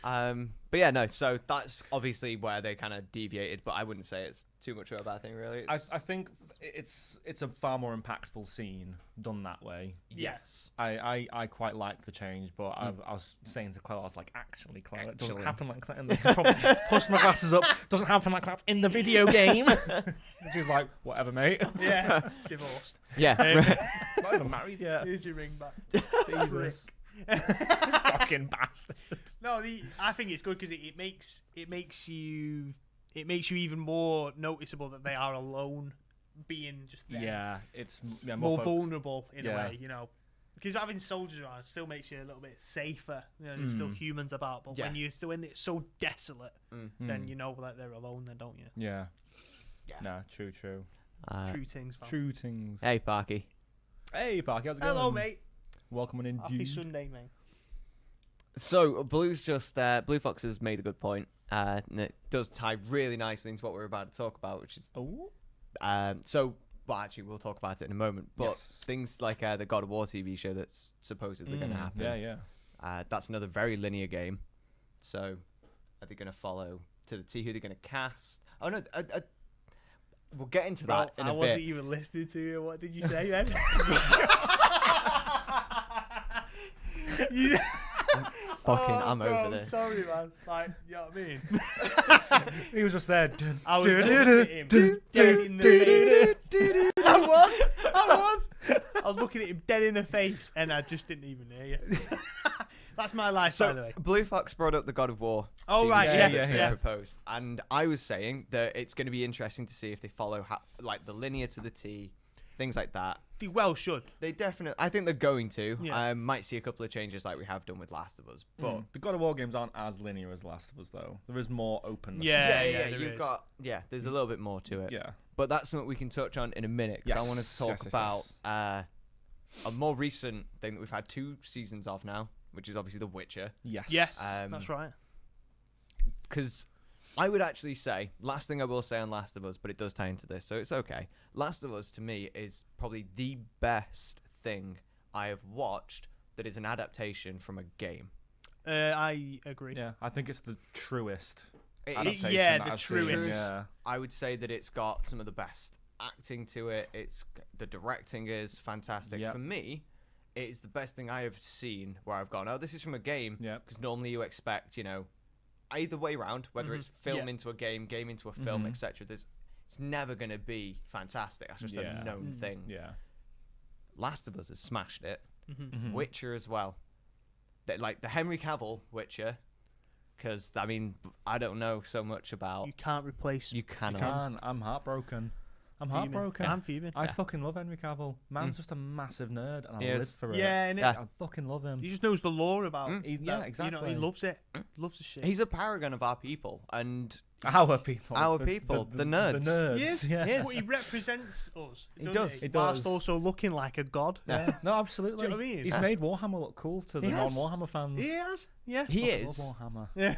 But yeah, no. So that's obviously where they kind of deviated, but I wouldn't say it's too much of a bad thing, really. I think it's a far more impactful scene done that way. Yes. I quite like the change, but I was saying to Chloe, I was like, actually, Chloe, it doesn't Actually. happen like that. In the probably push my glasses up. Doesn't happen like that in the video game. She's like, whatever, mate. Yeah. Divorced. Yeah. Not even married yet. Here's your ring back. Jesus. Fucking bastard. No, I think it's good because it makes you even more noticeable that they are alone, being just them. Yeah, it's more vulnerable in a Yeah. way, you know. Because having soldiers around still makes you a little bit safer. You know, there's still humans about, but when it's so desolate, then you know that they're alone. Then don't you? Yeah. Yeah. No, true. True things. Fam. True things. Hey, Parky. Hey, Parky, how's it going? Hello, mate. Welcome on in, Happy dude. Sunday, mate. So Blue Fox has made a good point, and it does tie really nicely into what we're about to talk about, which is well, actually, we'll talk about it in a moment. But things like the God of War TV show that's supposedly going to happen. Yeah. That's another very linear game. So, are they going to follow to the T? Who they're going to cast? Oh no, we'll get into that in a bit. I wasn't even listening to you. What did you say then? I'm bro, over this. Sorry, man. Like, you know what I mean? He was just there. I was looking at him dead in the face. I was looking at him dead in the face, and I just didn't even hear you. That's my life, by the way. Blue Fox brought up the God of War. Oh, TV right, show yeah, that's been yeah. proposed, and I was saying that it's going to be interesting to see if they follow like the linear to the T, things like that. They well should. They definitely. I think they're going to. Yeah. I might see a couple of changes like we have done with Last of Us, but The God of War games aren't as linear as Last of Us, though. There is more openness. Yeah, you've there is. got there's a little bit more to it. Yeah. But that's something we can touch on in a minute. Because I want to talk about a more recent thing that we've had 2 seasons of now, which is obviously TheWitcher. Yes. Yes, that's right. Because I would actually say, last thing I will say on Last of Us, but it does tie into this, so it's okay. Last of Us, to me, is probably the best thing I have watched that is an adaptation from a game. I agree. Yeah, I think it's the truest It adaptation. yeah, that the I've seen. truest. Yeah. I would say that it's got some of the best acting to it. The directing is fantastic. Yep. For me, it is the best thing I have seen where I've gone, oh, this is from a game. Yep. Because normally you expect, either way round, whether it's film into a game into a film, etc. It's never going to be fantastic. That's just a known thing. Yeah. Last of Us has smashed it. Mm-hmm. Witcher as well. Like the Henry Cavill Witcher, because I don't know so much about. You can't replace. You cannot. You can. I'm heartbroken. I'm heartbroken. I'm fuming. I fucking love Henry Cavill. Man's just a massive nerd, and I live for it. Yeah, I fucking love him. He just knows the lore about. Yeah, exactly. He loves it. Loves the shit. He's a paragon of our people, and our people, the nerds. The nerds. Yes, yeah. But he represents us. He does. He whilst also looking like a god. Yeah. No, absolutely. Do you know what I mean? He's made Warhammer look cool to the non-Warhammer fans. He has. Yeah. He I is. love Warhammer. Yeah.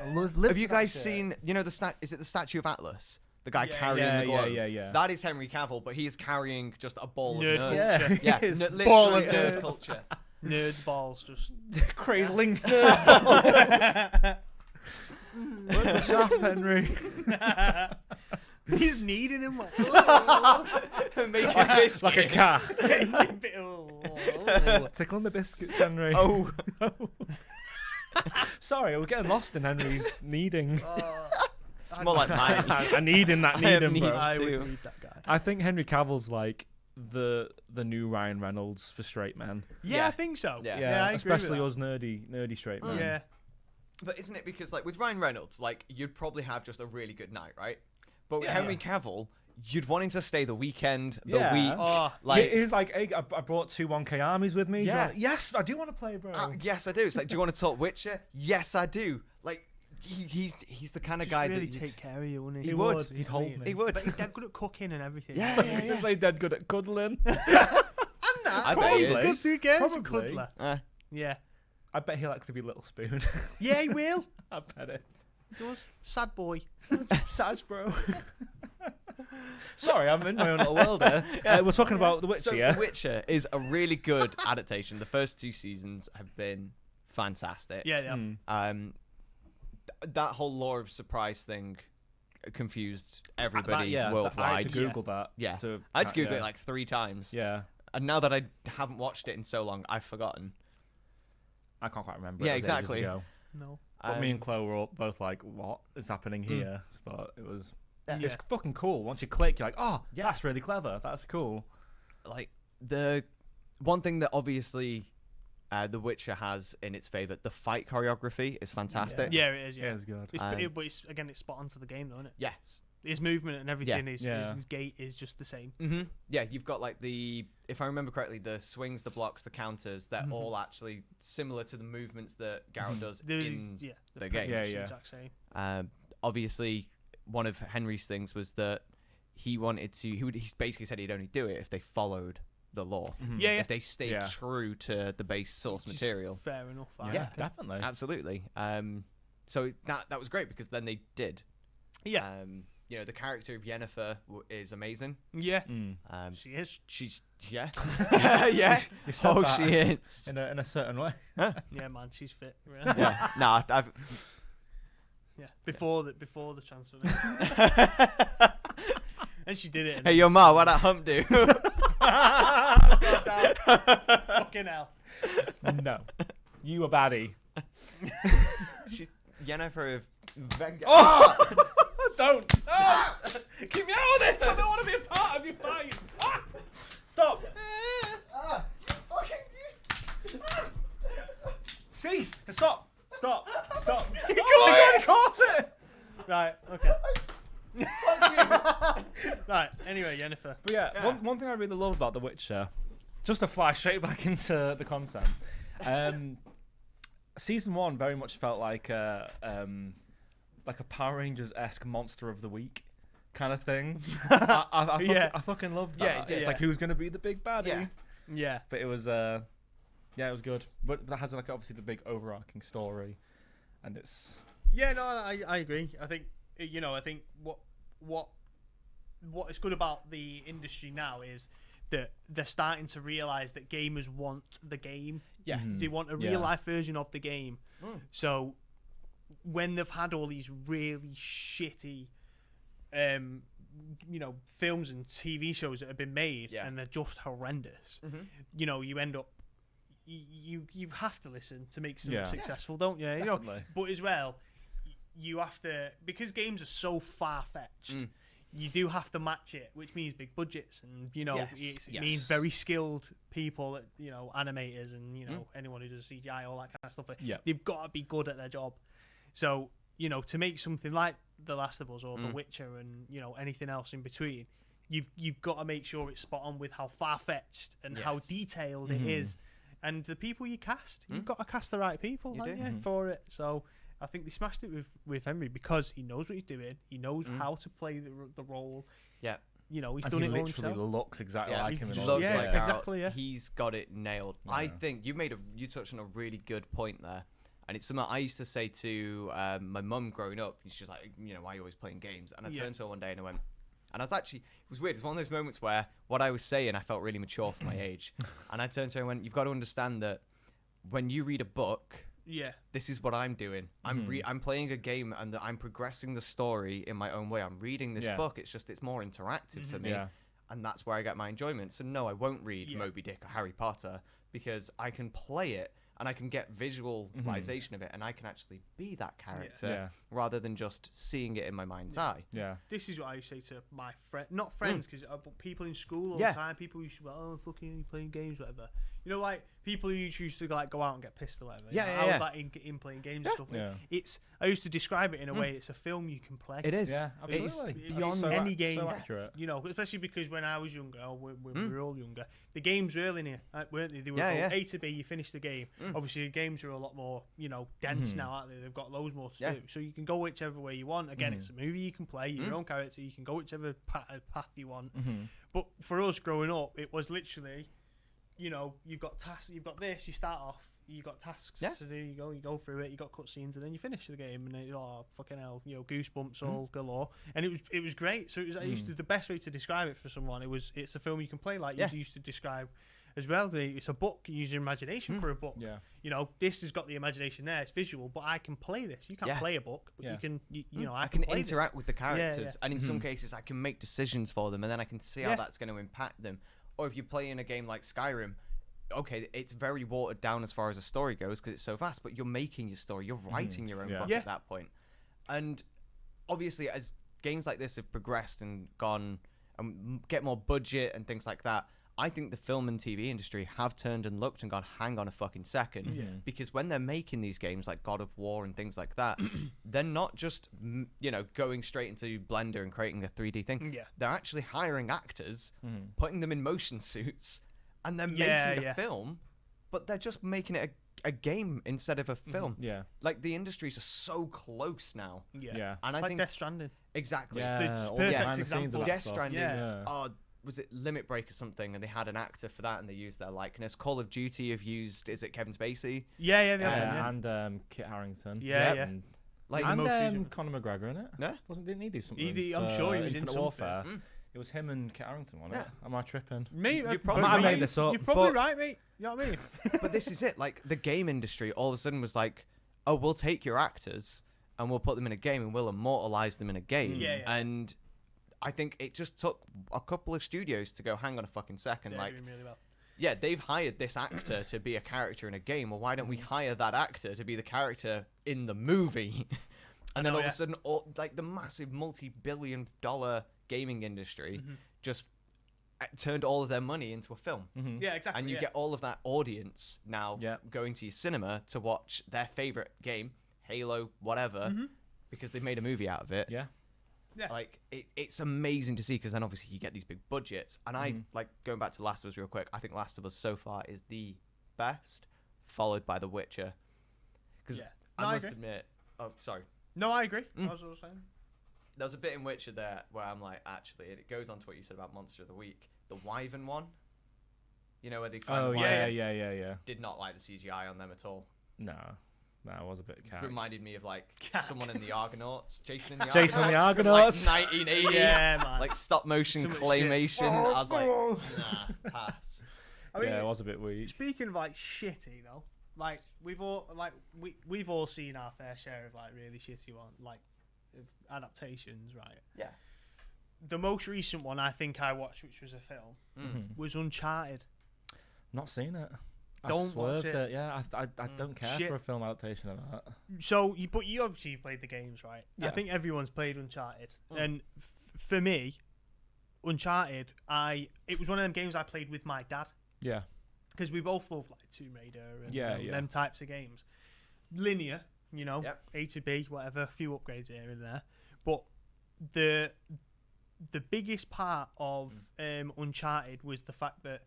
Have you guys seen? You know is it the statue of Atlas? The guy carrying the globe. Yeah. That is Henry Cavill, but he is carrying just a ball Nerd of nerds. culture. Yeah, literally Ball of nerd nerds. culture. Nerds balls just cradling nerd. Look the shaft, Henry. He's kneading him like, Making biscuits. Like a cat. oh. Tickling the biscuits, Henry. Oh. Sorry, we're getting lost in Henry's kneading. It's more like mine. I need in that kneading, bro. I too. would need that guy. I think Henry Cavill's like the new Ryan Reynolds for straight men. Yeah, I think so. Yeah. I agree especially with us nerdy straight men. Yeah. But isn't it because, like, with Ryan Reynolds, like, you'd probably have just a really good night, right? But with Henry Cavill, you'd want him to stay the weekend, the week. Oh, like, he's like, hey, I brought 2 1K armies with me. Yeah. Yes, I do want to play, bro. yes, I do. It's like, do you want to talk Witcher? Yes, I do. Like, he's the kind of guy really that take care of you, wouldn't he? He would. He'd hold me. He would. But he's dead good at cooking and everything. Yeah. He's like dead good at cuddling. I bet he He's is. good to get. He's a Probably. cuddler. Yeah. I bet he likes to be Little Spoon. Yeah, he will. I bet it. He does. Sad boy. Saj, bro. Sorry, I'm in my own little world here. We're talking about The Witcher, So yeah? The Witcher is a really good adaptation. The first 2 seasons have been fantastic. Yeah. That whole lore of surprise thing confused everybody I worldwide. had to Google that. Yeah. I had to Google it like 3 times. Yeah. And now that I haven't watched it in so long, I've forgotten. I can't quite remember. Yeah, It was ages exactly. ago. No. But me and Chloe were all both like, what is happening here? But it was... It's fucking cool. Once you click, you're like, oh, that's really clever. That's cool. Like, the one thing that obviously The Witcher has in its favour, the fight choreography is fantastic. Yeah, it is. Yeah, it's good. But it's spot on to the game, though, isn't it? Yes. His movement and everything, his Yeah. gait is just the same. Mm-hmm. Yeah, you've got like if I remember correctly, the swings, the blocks, the counters, they're all actually similar to the movements that Geralt does in the game. Yeah. Exact same. Obviously, one of Henry's things was that he wanted to. He basically said he'd only do it if they followed the lore. Mm-hmm. Yeah. If they stayed true to the base source material. Fair enough. Yeah, definitely. Absolutely. So that was great because then they did. Yeah. You know, the character of Yennefer is amazing. Yeah. She is. She's yeah. You said Oh, that she is. in a certain way. Yeah, man, she's fit. Really. Yeah. Nah, Yeah. Before the transformation. And she did it. Hey, your ma, what that hump do? Fucking hell. No, you a baddie. She's Yennefer of Venga. Oh! Don't! Oh! Keep me out of this! I don't want to be a part of your fight! Ah! Stop! Cease! Stop! Stop! Stop! He caught it! Right. Okay. Right. Anyway, Yennefer. But yeah, one thing I really love about The Witcher, just to fly straight back into the content, season 1 very much felt like a Power Rangers-esque monster of the week kind of thing. I fucking loved that. It's like, who's going to be the big baddie? Yeah. But it was, it was good. But that has like obviously the big overarching story, and it's. Yeah, no, I agree. I think what is good about the industry now is that they're starting to realize that gamers want the game. Yes. They want a real life version of the game. So when they've had all these really shitty films and TV shows that have been made and they're just horrendous, you end up you have to listen to make something successful, don't you? Definitely. But as well, you have to, because games are so far-fetched, you do have to match it, which means big budgets and it means very skilled people, animators and anyone who does CGI, all that kind of stuff. They've got to be good at their job. So to make something like The Last of Us or The Witcher and anything else in between, you've got to make sure it's spot on with how far-fetched and how detailed it is. And the people you cast, you've got to cast the right people for it. So I think they smashed it with Henry because he knows what he's doing. He knows how to play the role. Yeah. You know, he's and done he it literally all himself. looks exactly like him. Exactly. Yeah. He's got it nailed. Yeah. I think you touched on a really good point there. And it's something I used to say to my mum growing up. She's like, you know, why are you always playing games? And I turned to her one day and I went, and I was actually, it was weird. It's one of those moments where what I was saying, I felt really mature for my age. And I turned to her and went, you've got to understand that when you read a book, this is what I'm doing. I'm playing a game and I'm progressing the story in my own way. I'm reading this book. It's just, it's more interactive for me. Yeah. And that's where I get my enjoyment. So no, I won't read Moby Dick or Harry Potter because I can play it. And I can get visualization of it, and I can actually be that character rather than just seeing it in my mind's eye. Yeah. This is what I used to say to my friends, not friends, because people in school all the time, people who used to be like, oh, fucking playing games, whatever. You know, like people who used to like go out and get pissed or whatever. I was like in playing games and stuff. Yeah. I used to describe it in a way. It's a film you can play. It is. Yeah, absolutely. It's beyond any game. So accurate. You know, especially because when I was younger, or when we were all younger, the games were early linear, weren't they? They were A to B. You finish the game. Obviously, the games are a lot more, you know, dense now, aren't they? They've got loads more to do. So you can go whichever way you want. Again, it's a movie you can play. Your own character. You can go whichever path you want. But for us growing up, it was literally, you know, you've got tasks, you've got this, you start off, you got tasks to do, you go through it, you got cutscenes, and then you finish the game, and then, fucking hell, you know, goosebumps all galore, and it was great. So it was the best way to describe it for someone. It's a film you can play, like you used to describe as well. It's a book. You use your imagination for a book. Yeah. You know, this has got the imagination there. It's visual, but I can play this. You can't play a book, but you can. You know, I can interact with the characters, and in some cases, I can make decisions for them, and then I can see how that's going to impact them. Or if you play in a game like Skyrim, okay, it's very watered down as far as the story goes because it's so fast, but you're making your story. You're writing your own book at that point. And obviously, as games like this have progressed and gone and get more budget and things like that, I think the film and TV industry have turned and looked and gone, hang on a fucking second. Because when they're making these games like God of War and things like that, they're not just, you know, going straight into Blender and creating a 3D thing. They're actually hiring actors, putting them in motion suits, and they're making a film, but they're just making it a game instead of a film. Like, the industries are so close now. And I like think Death Stranding. Exactly. It's the perfect example. Death Stranding. Was it Limit Break or something? And they had an actor for that, and they used their likeness. Call of Duty have used, is it Kevin Spacey? And Kit Harington. And Conor McGregor in it. Didn't he do something? I'm sure he was in Infinite Warfare. It was him and Kit Harington, wasn't it? Am I tripping? Me? I might have made this up. You're probably right, mate. You know what I mean? But this is it. Like, the game industry all of a sudden was like, oh, we'll take your actors and we'll put them in a game and we'll immortalize them in a game. And I think it just took a couple of studios to go, hang on a fucking second. They're like, doing really well. Yeah, they've hired this actor to be a character in a game. Well, why don't we hire that actor to be the character in the movie? And then all of a sudden, the massive multi-billion-dollar gaming industry just turned all of their money into a film. Yeah, exactly. And you get all of that audience now going to your cinema to watch their favorite game, Halo, whatever, because they've made a movie out of it. Like, it's amazing to see, because then obviously you get these big budgets. And I, like, going back to Last of Us real quick, I think Last of Us so far is the best, followed by TheWitcher. Because I must admit... Oh, sorry. No, I agree. I was also saying. There was a bit in Witcher there where I'm like, actually, and it goes on to what you said about Monster of the Week, the Wyvern one. You know, where they find Did not like the CGI on them at all. No, it was a bit cat. Reminded me of, like, someone in the Argonauts, Jason in the Argonauts. Like 1980. Man. Like stop motion claymation. I was like, nah, pass. I mean, it was a bit weak. Speaking of, like, shitty though, like we've all seen our fair share of, like, really shitty adaptations, right? Yeah. The most recent one I think I watched, which was a film, was Uncharted. Not seen it. Don't watch it. Yeah, I don't care for a film adaptation of that. So, but you obviously played the games, right? Yeah. I think everyone's played Uncharted, and for me, Uncharted, it was one of them games I played with my dad. Yeah. Because we both love, like, Tomb Raider and them types of games. Linear, you know, A to B, whatever, a few upgrades here and there. But the biggest part of Uncharted was the fact that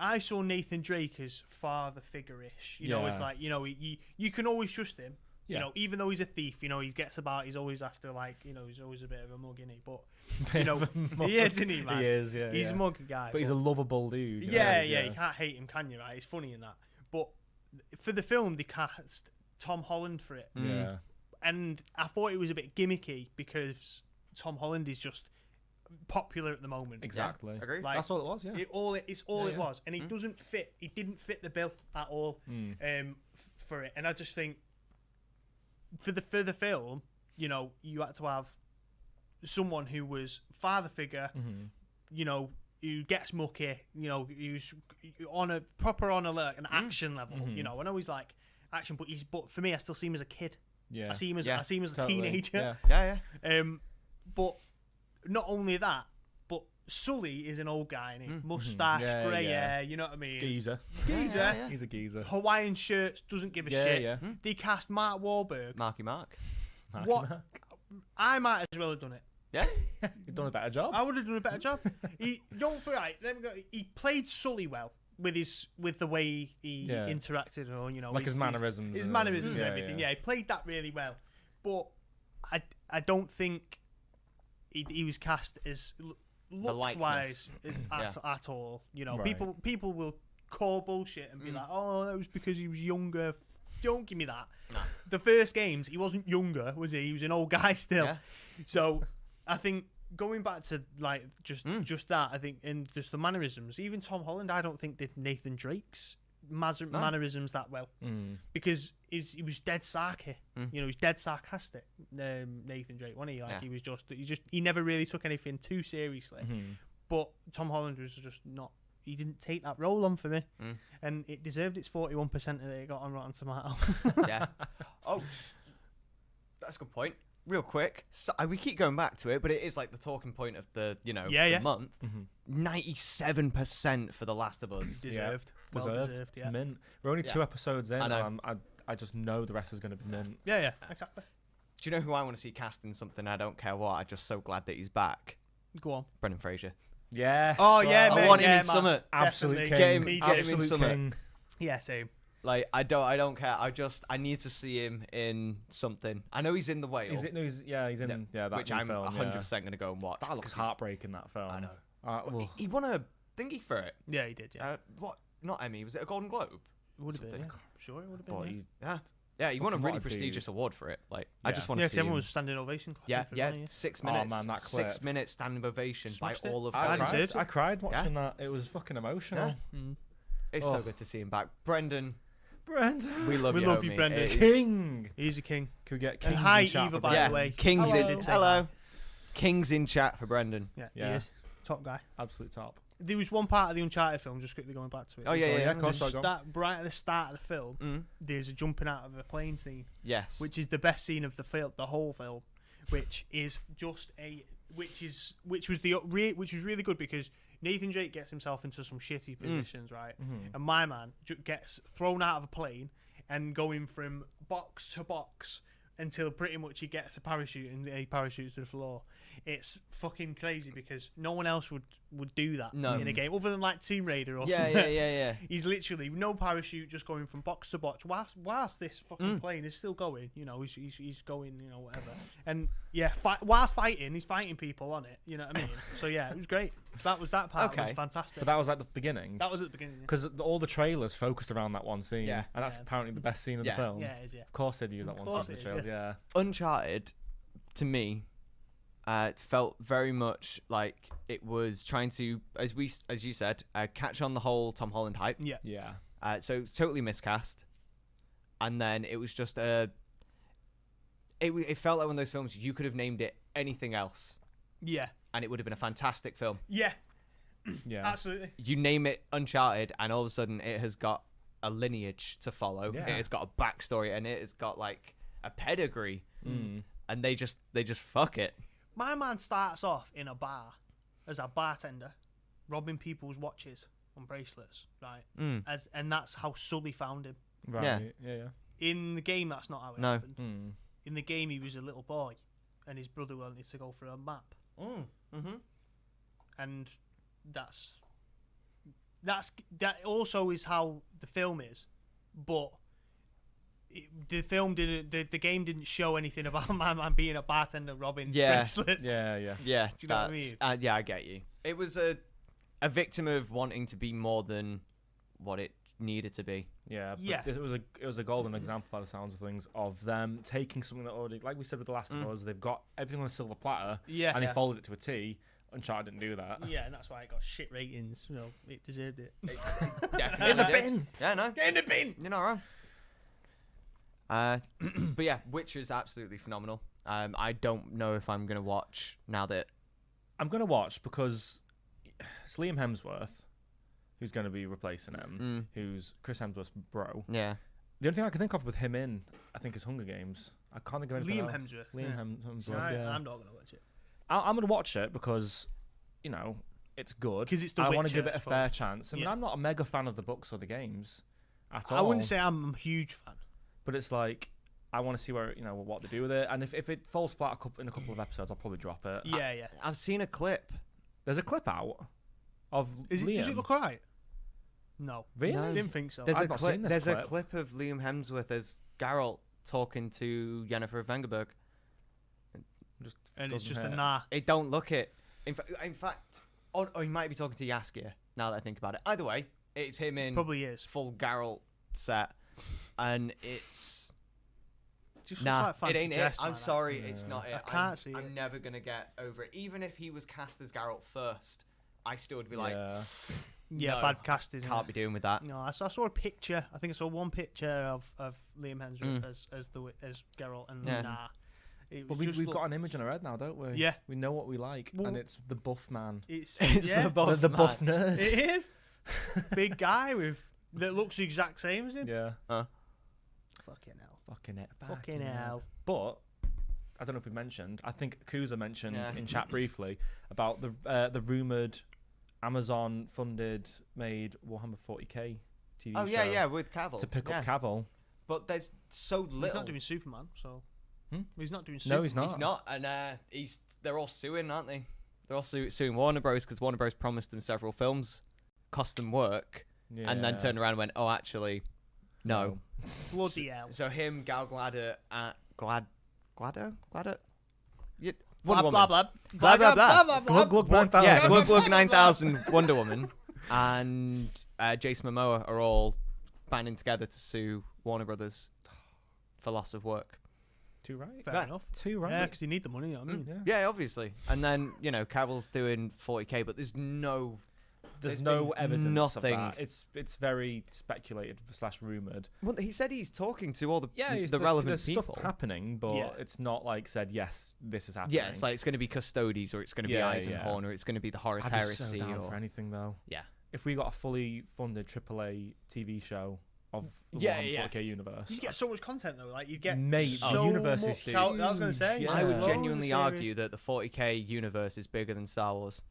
I saw Nathan Drake as father figure-ish. You know, it's like, you know, you can always trust him. You know, even though he's a thief, you know, he gets about, he's always after, like, you know, he's always a bit of a mug, isn't he? But, you know, he is, isn't he, man? He is, yeah. He's a muggy guy. But he's a lovable dude. Yeah, you can't hate him, can you, right? He's funny in that. But for the film, they cast Tom Holland for it. Yeah. And I thought it was a bit gimmicky because Tom Holland is just popular at the moment. Exactly. Agree. Like, that's all it was, yeah. It's all it was. And he doesn't fit, he didn't fit the bill at all for it. And I just think, for the film, you know, you had to have someone who was father figure, you know, who gets mucky, you know, who's on alert and action level, you know. I know he's like action, but for me, I still see him as a kid. Yeah, I see him as a teenager. Yeah. But not only that, but Sully is an old guy, and he mustache, grey hair. You know what I mean? Geezer. Yeah. He's a geezer. Hawaiian shirts, doesn't give a shit. Yeah. They cast Mark Wahlberg. Marky Mark. What? I might as well have done it. Yeah, you've done a better job. I would have done a better job. He played Sully well with the way he interacted, or you know, like his mannerisms, and everything. Yeah, he played that really well. But I don't think he was cast as looks wise at all. You know, people will call bullshit and be like, oh, that was because he was younger. Don't give me that. No. The first games, he wasn't younger, was he? He was an old guy still. Yeah. So I think going back to like just that, I think, and just the mannerisms, even Tom Holland, I don't think did Nathan Drake's mannerisms that well, because he was dead sarky. You know, he's dead sarcastic. Nathan Drake, wasn't he? Like he never really took anything too seriously. But Tom Holland was just not. He didn't take that role on for me, and it deserved its 41% that it got on Rotten Tomatoes. Yeah. Oh, that's a good point. Real quick, so, we keep going back to it, but it is like the talking point of the the month. 97% for The Last of Us. Deserved. Well deserved. Yeah. Mint. We're only 2 episodes in. I just know the rest is going to be mint. Yeah, exactly. Do you know who I want to see cast in something? I don't care what. I'm just so glad that he's back. Go on. Brendan Fraser. Yes. Oh yeah, I want him in Summit. Absolute king. Get him in Summit. Yeah, same. Like I don't care. I need to see him in something. I know he's in The Whale. He's in that which I'm film, 100% going to go and watch. That looks heartbreaking. That film. I know. He won a thingy for it. Yeah, he did. Yeah. What? Not Emmy. Was it a Golden Globe? It would have been. Yeah. Sure, it would have been. Yeah, he won a really prestigious award for it. Like, I just want to see. Because everyone was standing ovation. Yeah. 6 minutes. Oh man, that clip. 6 minutes standing ovation by all of. I cried watching that. It was fucking emotional. Yeah. It's so good to see him back, Brendan. We we love you, Brendan. King. He's a king. Could we get Kings and hi, in chat Eva, by the way. Kings hello. Kings in chat for Brendan. Yeah, he is. Top guy. Absolute top. There was one part of the Uncharted film, just quickly going back to it. Oh yeah, of course. Right at the start of the film, there's a jumping out of a plane scene. Yes. Which is the best scene of the whole film, which is which was really good because Nathan Drake gets himself into some shitty positions, right? And my man gets thrown out of a plane and going from box to box until pretty much he gets a parachute and he parachutes to the floor. It's fucking crazy because no one else would do that in a game other than like Tomb Raider or something. Yeah. He's literally no parachute, just going from box to box whilst this fucking plane is still going. You know, he's going, you know, whatever. And whilst fighting, he's fighting people on it. You know what I mean? So yeah, it was great. That part was fantastic. But that was at the beginning. That was at the beginning because all the trailers focused around that one scene. Yeah, and that's apparently the best scene of the film. Yeah, it is. Yeah, of course they'd use that one scene in the trailers. Yeah. Uncharted, to me. Felt very much like it was trying to, as you said, catch on the whole Tom Holland hype. Yeah. So totally miscast, and then it was just it felt like one of those films you could have named it anything else. Yeah. And it would have been a fantastic film. Yeah. Yeah. Absolutely. You name it Uncharted, and all of a sudden it has got a lineage to follow. Yeah. It has got a backstory, and it has got like a pedigree. And they just fuck it. My man starts off in a bar as a bartender, robbing people's watches on bracelets, right? And that's how Sully found him. Right. Yeah. In the game, that's not how it happened. In the game, he was a little boy, and his brother wanted to go for a map. and that also is how the film is, but the film didn't. The game didn't show anything about my man being a bartender robbing bracelets. Yeah. Yeah. Do you know what I mean? Yeah, I get you. It was a victim of wanting to be more than what it needed to be. Yeah. It was a golden example by the sounds of things of them taking something that already, like we said with The Last of Us, they've got everything on a silver platter. Yeah. And they folded it to a T. Uncharted didn't do that. Yeah, and that's why it got shit ratings. You know, it deserved it. Definitely In the did. bin. Yeah, no. Get in the bin. You're not wrong. But yeah, Witcher is absolutely phenomenal. I don't know if I'm gonna watch now that I'm gonna watch because it's Liam Hemsworth who's going to be replacing him, who's Chris Hemsworth's bro. Yeah. The only thing I can think of with him in, I think, is Hunger Games. I can't think of anything else. Liam Hemsworth. So I'm not gonna watch it. I'm gonna watch it because, you know, it's good. Because it's The I Witcher, want to give it a fair chance. I mean, I'm not a mega fan of the books or the games at all. I wouldn't say I'm a huge fan. But it's like, I want to see where, you know, what they do with it. And if it falls flat in a couple of episodes, I'll probably drop it. Yeah. I've seen a clip. There's a clip out of Liam. Does it look right? No. Really? I didn't think so. There's I've not seen this a clip. clip of Liam Hemsworth as Geralt talking to Yennefer Vengerberg. And it's just a nah. It don't look it. In fact, he might be talking to Jaskier, now that I think about it. Either way, it's him in Probably is. full Geralt set. And it's... Just nah, like fancy it ain't dress, it. I'm man. sorry, it's not it. I can't see I'm it. never going to get over it. Even if he was cast as Geralt first, I still would be like... Yeah, no, bad casting. Can't be doing with that. No, I saw a picture. I think I saw one picture of Liam Hemsworth as Geralt, and nah. But we've got an image in our head now, don't we? Yeah. We know what we like, and it's the buff man. It's the buff nerd. It is. Big guy that looks the exact same as him. Yeah. Fucking hell. Fucking hell. But I don't know if we mentioned. I think Kuza mentioned in chat briefly about the rumored Amazon-funded made Warhammer 40k TV show. Oh yeah, with Cavill to pick up Cavill. But there's so little. He's not doing Superman, so he's not doing. Superman. No, he's not. He's not, and they're all suing, aren't they? They're all suing Warner Bros. Because Warner Bros. Promised them several films, cost them work, and then turned around and went, "Oh, actually, no." Bloody hell. So him, Gal Gadot, Glado. Blah blah blah. Glug 9000. Yeah, Glug 9000 Wonder Woman and Jason Momoa are all banding together to sue Warner Brothers for loss of work. Too right. Fair enough. Too right. Yeah, because you need the money. You know what I mean, Yeah, obviously. And then Cavill's doing 40k, but there's no evidence nothing. of that. It's very speculated / rumored. Well, he said he's talking to all the there's relevant people. Stuff happening, but it's not like said yes, this is happening. Yeah, it's like it's going to be Custodes, or it's going to be Eisenhorn, or it's going to be the Horus Heresy. I'd be so down for anything though. Yeah. If we got a fully funded AAA TV show of the 40k universe, you get so much content though. Like you get the universe is huge. I was going to say. Yeah. I would genuinely argue that the 40k universe is bigger than Star Wars.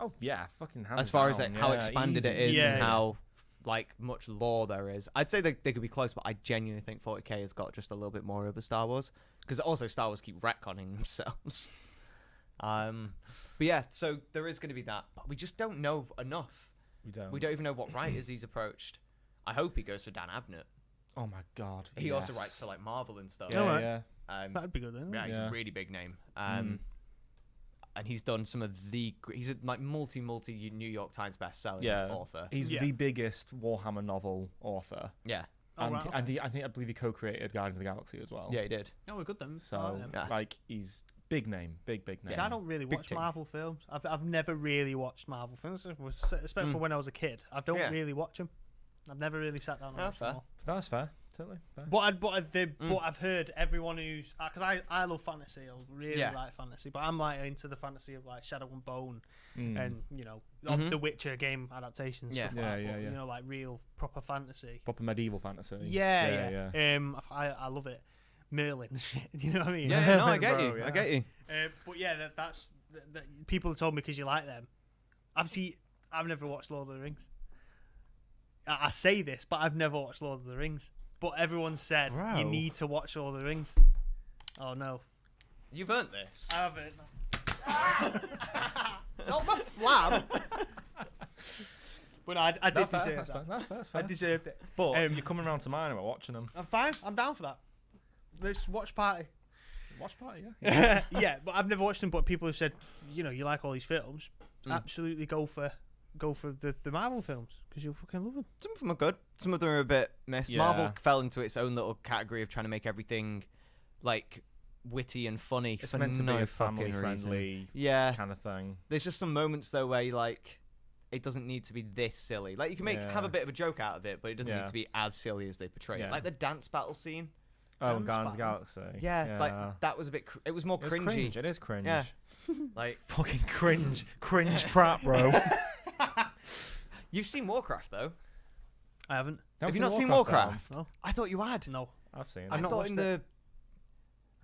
Oh yeah, fucking hands as far down. as how expanded it is and how like much lore there is. I'd say they could be close, but I genuinely think 40k has got just a little bit more over Star Wars, because also Star Wars keep retconning themselves. But yeah, so there is going to be that, but we just don't know enough. We don't even know what writers he's approached. I hope he goes for Dan Abnett. Oh my god, he also writes for like Marvel and stuff. Yeah. That'd be good then. Yeah, he's a really big name. And he's done some of he's a like multi New York Times best-selling author. He's the biggest Warhammer novel author. Yeah. I believe he co-created Guardians of the Galaxy as well. Yeah, he did. Oh, we're good then. So like he's big name. See, I don't really watch Marvel films. I've never really watched Marvel films, especially for when I was a kid. I don't really watch them. I've never really sat down and watched them all. That's fair. Totally fair. But I've heard everyone who's because I love fantasy. I really like fantasy, but I'm like into the fantasy of like Shadow and Bone and the Witcher game adaptations. Stuff like that. But, you know, like real proper fantasy, proper medieval fantasy. Yeah. I love it. Merlin shit. Do you know what I mean? Yeah, no, I get you. I get you. But yeah, that's people have told me because you like them. I've never watched Lord of the Rings. I say this, but I've never watched Lord of the Rings. But everyone said you need to watch Lord of the Rings. Oh no, you've earned this. I haven't. Not my flab. But I did deserve that. That's fair. I deserved it. But you're coming round to mine and we're watching them. I'm fine. I'm down for that. Let's watch party. Watch party, yeah. Yeah, but I've never watched them. But people have said, you like all these films. Absolutely go for the Marvel films because you'll fucking love them. Some of them are good. Some of them are a bit messed. Yeah. Marvel fell into its own little category of trying to make everything like witty and funny. It's for meant to no be a fucking family-friendly reason. kind of thing. There's just some moments though where it doesn't need to be this silly. Like you can have a bit of a joke out of it, but it doesn't need to be as silly as they portray it. Like the dance battle scene. Oh, Guardians of the Galaxy. Yeah, like that was a bit. It was more cringy. Cringe. It is cringe. Yeah, like fucking cringe, Pratt, bro. You've seen Warcraft though. I haven't. Have you not seen Warcraft? No. I thought you had. No, I've seen it. I've not watched it.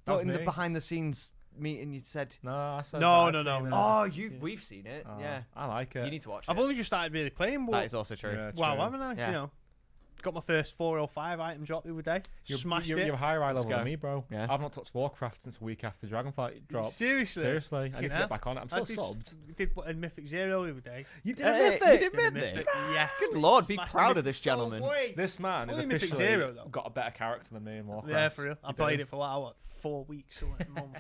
I thought in the behind the scenes meeting you'd said. No, I said no. Oh, we've seen it. Yeah, I like it. You need to watch it. I've only just started really playing. That is also true. Yeah, wow, true. haven't I? Yeah. Got my first 405 item drop the other day. Smashed it. You're higher level go. than me, bro. Yeah. I've not touched Warcraft since a week after Dragonflight dropped. Seriously? I need to get back on it. I'm still subbed. Did a Mythic Zero the other day. You did Hey, Mythic? you did Mythic? Yes. Good lord, be Smashed proud it. of this gentleman. Oh, boy. This man is Only Mythic officially Zero, though. got a better character than me in Warcraft. Yeah, for real. I You played do? it for what 4 weeks or a month.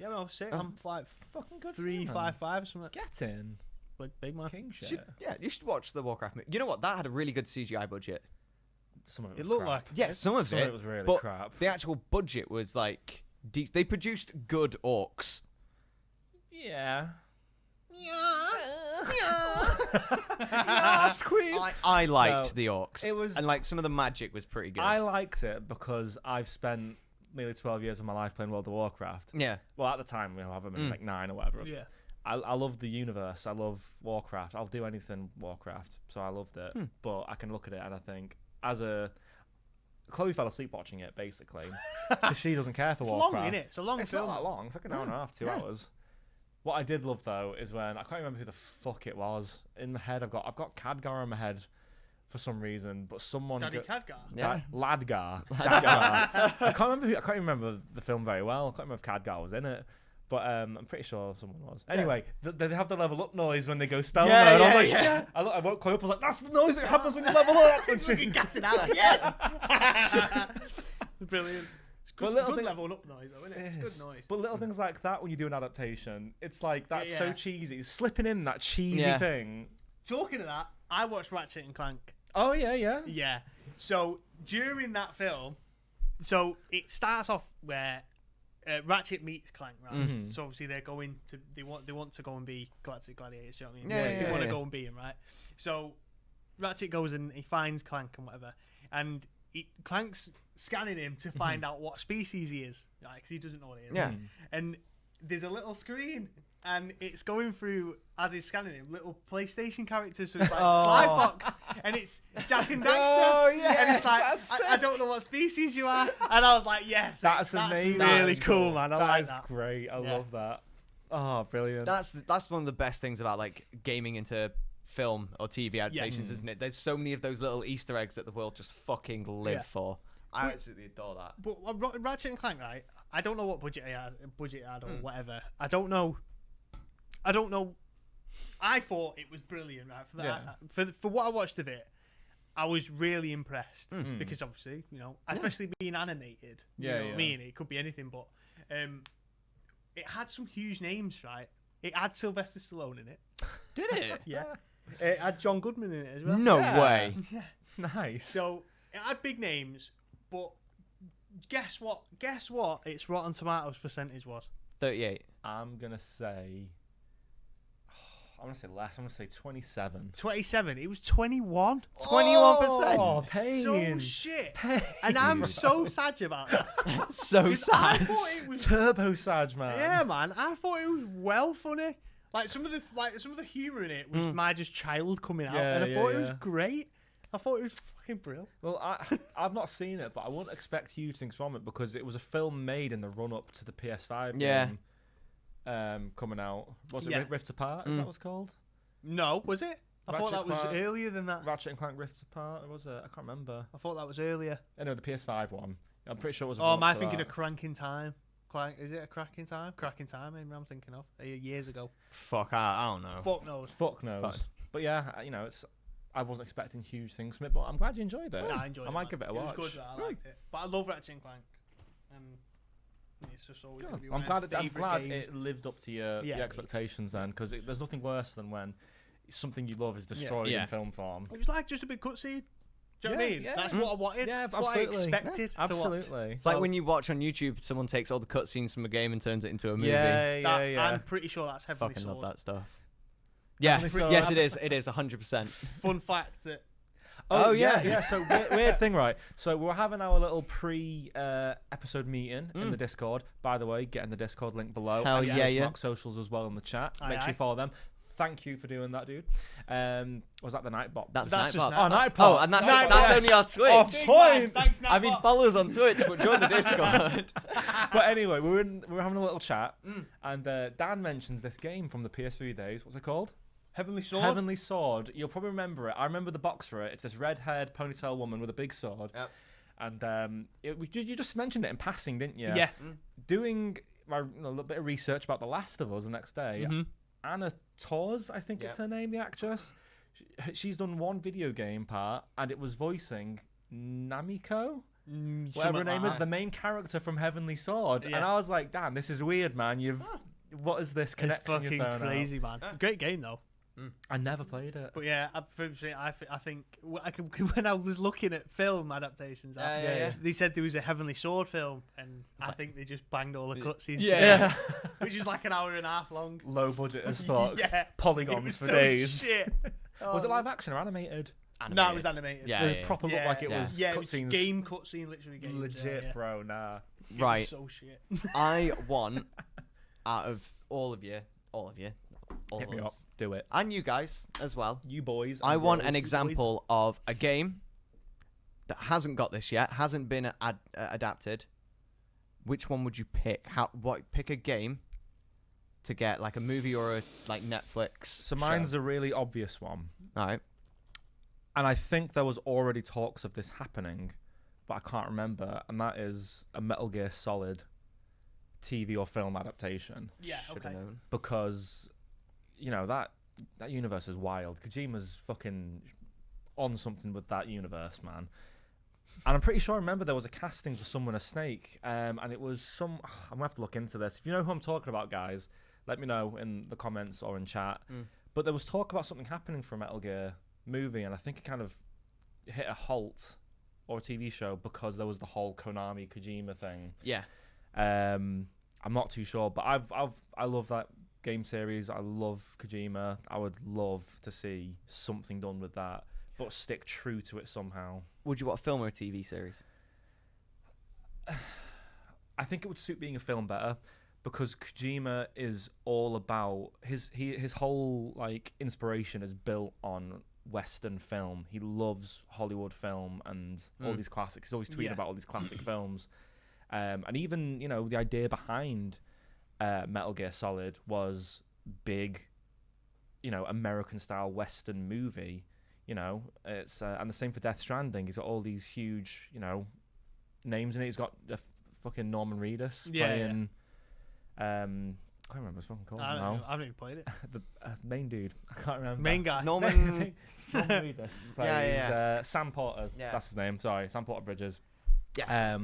Yeah, no, sick. I'm like Fucking good. 355 or something. Get in. Like big man. King shit. You should watch the Warcraft movie. You know what? That had a really good CGI budget. Some of it It was looked crap. like. Yeah, some of Some it. of it was really but crap. the actual budget was like they produced good orcs. Yeah. Yeah. Queen. I liked No, the orcs. it was- and like some of the magic was pretty good. I liked it because I've spent nearly 12 years of my life playing World of Warcraft. yeah. Well, at the time, I've been like 9 or whatever. Yeah. I love the universe. I love Warcraft. I'll do anything Warcraft. So I loved it. But I can look at it and I think, Chloe fell asleep watching it, basically. Because she doesn't care for It's Warcraft. long, innit? It's a long It's film. not that long. It's like an hour and a half, 2 hours. What I did love, though, is when... I can't remember who the fuck it was. In my head, I've got Khadgar in my head for some reason, but someone... Daddy Khadgar. Yeah. Ladgar. I can't remember the film very well. I can't remember if Khadgar was in it. But I'm pretty sure someone was. Anyway, they have the level up noise when they go spell mode. I was like, yeah. I woke Chloe up. I was like, that's the noise that happens when you level up. It's fucking gassing out. Yes. Brilliant. It's good, good level up noise, though, isn't it? It's good noise. But little things like that when you do an adaptation, it's like that's so Yeah. cheesy. Slipping in that cheesy thing. Talking of that, I watched Ratchet and Clank. Oh yeah. Yeah. So during that film, it starts off where Ratchet meets Clank, right? Mm-hmm. So obviously they want to go and be Galactic Gladiators. You know what I mean? Yeah, They want to yeah. go and be him, right? So Ratchet goes and he finds Clank and whatever, and Clank's scanning him to find out what species he is, right? Because he doesn't know what he is. Yeah. And there's a little screen, and it's going through as he's scanning him little PlayStation characters. So it's like Sly Fox, and it's Jack and Daxter. Oh, And it's yes, like I don't know what species you are, and I was like, yes, That's amazing. really That's cool, man. I like is that. great. I love that. Oh, brilliant. That's one of the best things about like gaming into film or TV adaptations, isn't it? There's so many of those little Easter eggs that the world just fucking live for. I absolutely adore that. But Ratchet and Clank, right? I don't know what budget it had or whatever. I don't know. I thought it was brilliant, right? For what I watched of it, I was really impressed because obviously, especially being animated. You know what I mean? It could be anything, but it had some huge names, right? It had Sylvester Stallone in it. Did it? Yeah. It had John Goodman in it as well. No way. Yeah. Nice. So it had big names, but guess what? Its Rotten Tomatoes percentage was 38. I'm gonna say. I'm gonna say less. I'm gonna say 27. 27. It was 21. 21%. Oh, pain. So shit. And I'm so sad about that. So 'Cause I sad. thought it was. Turbo Sag, man. Yeah, man. I thought it was well funny. Like some of the humor in it was my just child coming out, Yeah, and I thought it was yeah. great. I thought it was fucking brilliant. Well, I've not seen it, but I wouldn't expect huge things from it because it was a film made in the run up to the PS5 game coming out. Was it Rift Apart? Is that what it's called? No, was it? I thought that was Clank- earlier than that. Ratchet and Clank Rift Apart, or was it? I can't remember. I thought that was earlier. I know the PS5 one. I'm pretty sure it was. Oh, am I thinking of Crank in Time? Is it a Cracking Time? Cracking Time, I'm thinking of years ago. Fuck, I don't know. Fuck knows. Fine. But yeah, you know, I wasn't expecting huge things from it, but I'm glad you enjoyed it. I enjoyed it. I might give it a watch. It was good. I liked it, but I love Ratchet and Clank. It's just always gonna be I'm glad games. it lived up to your expectations then, because there's nothing worse than when something you love is destroyed in film form. It was like just a big cutscene. Do you know what I mean? Yeah. That's what I wanted. Yeah, That's what I expected to watch. Absolutely. It's like when you watch on YouTube, someone takes all the cutscenes from a game and turns it into a movie. Yeah. I'm pretty sure that's Heavenly Fucking Sword. love that stuff. Yes, yes, it is. It is 100%. Fun fact that. Oh yeah. So weird thing, right? So we're having our little pre-episode meeting in the Discord. By the way, get in the Discord link below. Hell yeah. Mark socials as well in the chat. Make sure you follow them. Thank you for doing that, dude. Was that the Nightbot? That's just Nightbot. Oh, Nightbot. Oh, and that's only our Twitch. Oh, point. Thanks, I mean, follow us on Twitch, but join the Discord. But anyway, we were having a little chat, and Dan mentions this game from the PS3 days. What's it called? Heavenly Sword. Heavenly Sword. You'll probably remember it. I remember the box for it. It's this red-haired ponytail woman with a big sword. Yep. And you just mentioned it in passing, didn't you? Yeah. Doing a little bit of research about The Last of Us the next day. Anna Torres, I think it's her name, the actress. She's done one video game part, and it was voicing Namiko, whatever her name is, the main character from Heavenly Sword. Yeah. And I was like, damn, this is weird, man. What is this connection? It's fucking crazy, man. It's a great game, though. I never played it. But yeah, I think when I was looking at film adaptations, they said there was a Heavenly Sword film, and I think they just banged all the cutscenes. Yeah. Which is like an hour and a half long. Low budget as fuck. Yeah. Polygons for so days. Shit. Was it live action or animated? No, it was animated. Yeah, it proper looked like it was it was cutscenes. game cutscene, literally game. Legit, bro. Nah. Right. So shit. I want, out of all of you, all Hit of me us, up. Do it. and you guys as well. You boys. I want girls. an example of a game that hasn't got this yet, hasn't been adapted. Which one would you pick? Pick a game to get, like a movie or a Netflix. So mine's a really obvious one. All right. And I think there was already talks of this happening, but I can't remember. And that is a Metal Gear Solid TV or film adaptation. Yeah, okay. Because, that universe is wild. Kojima's fucking on something with that universe, man. And I'm pretty sure I remember there was a casting for someone a Snake, and it was I'm gonna have to look into this. If you know who I'm talking about, guys, let me know in the comments or in chat. But there was talk about something happening for a Metal Gear movie, and I think it kind of hit a halt, or a TV show, because there was the whole Konami Kojima thing. Yeah. I'm not too sure, but I love that game series. I love Kojima. I would love to see something done with that, but stick true to it somehow. Would you want a film or a TV series? I think it would suit being a film better, because Kojima is all about his whole inspiration is built on Western film. He loves Hollywood film and all these classics. He's always tweeting about all these classic films. And even, the idea behind Metal Gear Solid was big, American-style Western movie. It's and the same for Death Stranding. He's got all these huge, names in it. He's got fucking Norman Reedus playing. I can't remember what it's fucking called now. I haven't even played it. The main dude. I can't remember. Main guy. Norman Reedus plays Sam Porter. Yeah. That's his name. Sorry, Sam Porter Bridges. Yes.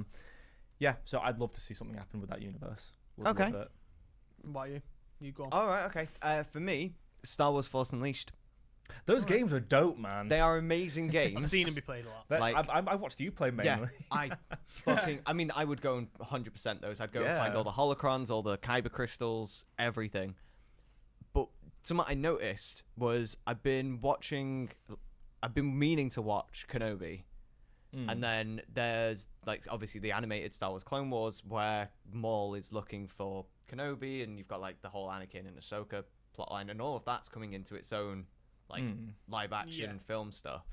Yeah, so I'd love to see something happen with that universe. Would Okay. love it. What are you? You go on. All right. Okay. For me, Star Wars Force Unleashed. Those games are dope, man. They are amazing games. I've seen them be played a lot. I watched you play mainly. Yeah, I would go and 100% those. I'd go and find all the holocrons, all the kyber crystals, everything. But something I noticed was I've been meaning to watch Kenobi. And then there's obviously the animated Star Wars Clone Wars, where Maul is looking for Kenobi, and you've got the whole Anakin and Ahsoka plotline, and all of that's coming into its own live action film stuff.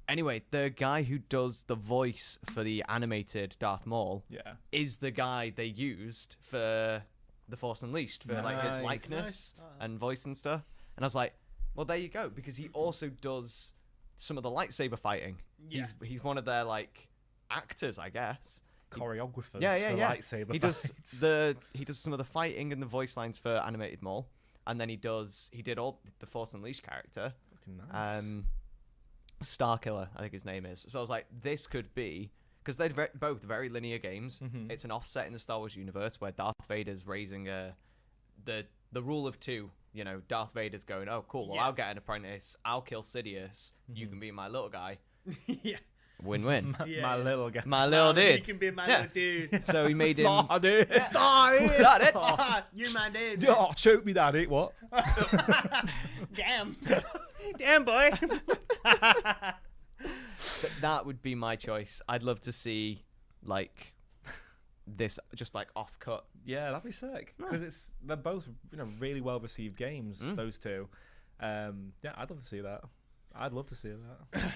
Anyway, the guy who does the voice for the animated Darth Maul is the guy they used for the Force Unleashed for his likeness and voice and stuff. And I was like, well, there you go, because he also does some of the lightsaber fighting. He's one of their actors, I guess. choreographers Yeah. for lightsaber He fights. does some of the fighting and the voice lines for Animated Mall, and then he did all the Force Unleashed character. Fucking nice. Starkiller, I think his name is. So I was like, this could be, because they're both very linear games. Mm-hmm. It's an offset in the Star Wars universe where Darth Vader's raising the rule of two. You know, Darth Vader's going, oh, cool, well, I'll get an apprentice. I'll kill Sidious. You can be my little guy. Yeah. Win-win. My little guy. My little dude. You can be my little dude. So he made him... Oh, dude. Sorry. Is that it? You're my dude. Oh, choke me, daddy. What? Damn. Damn, boy. That would be my choice. I'd love to see, like, this just, like, off-cut. Yeah, that'd be sick. Because they're both really well-received games, those two. Yeah, I'd love to see that. I'd love to see that.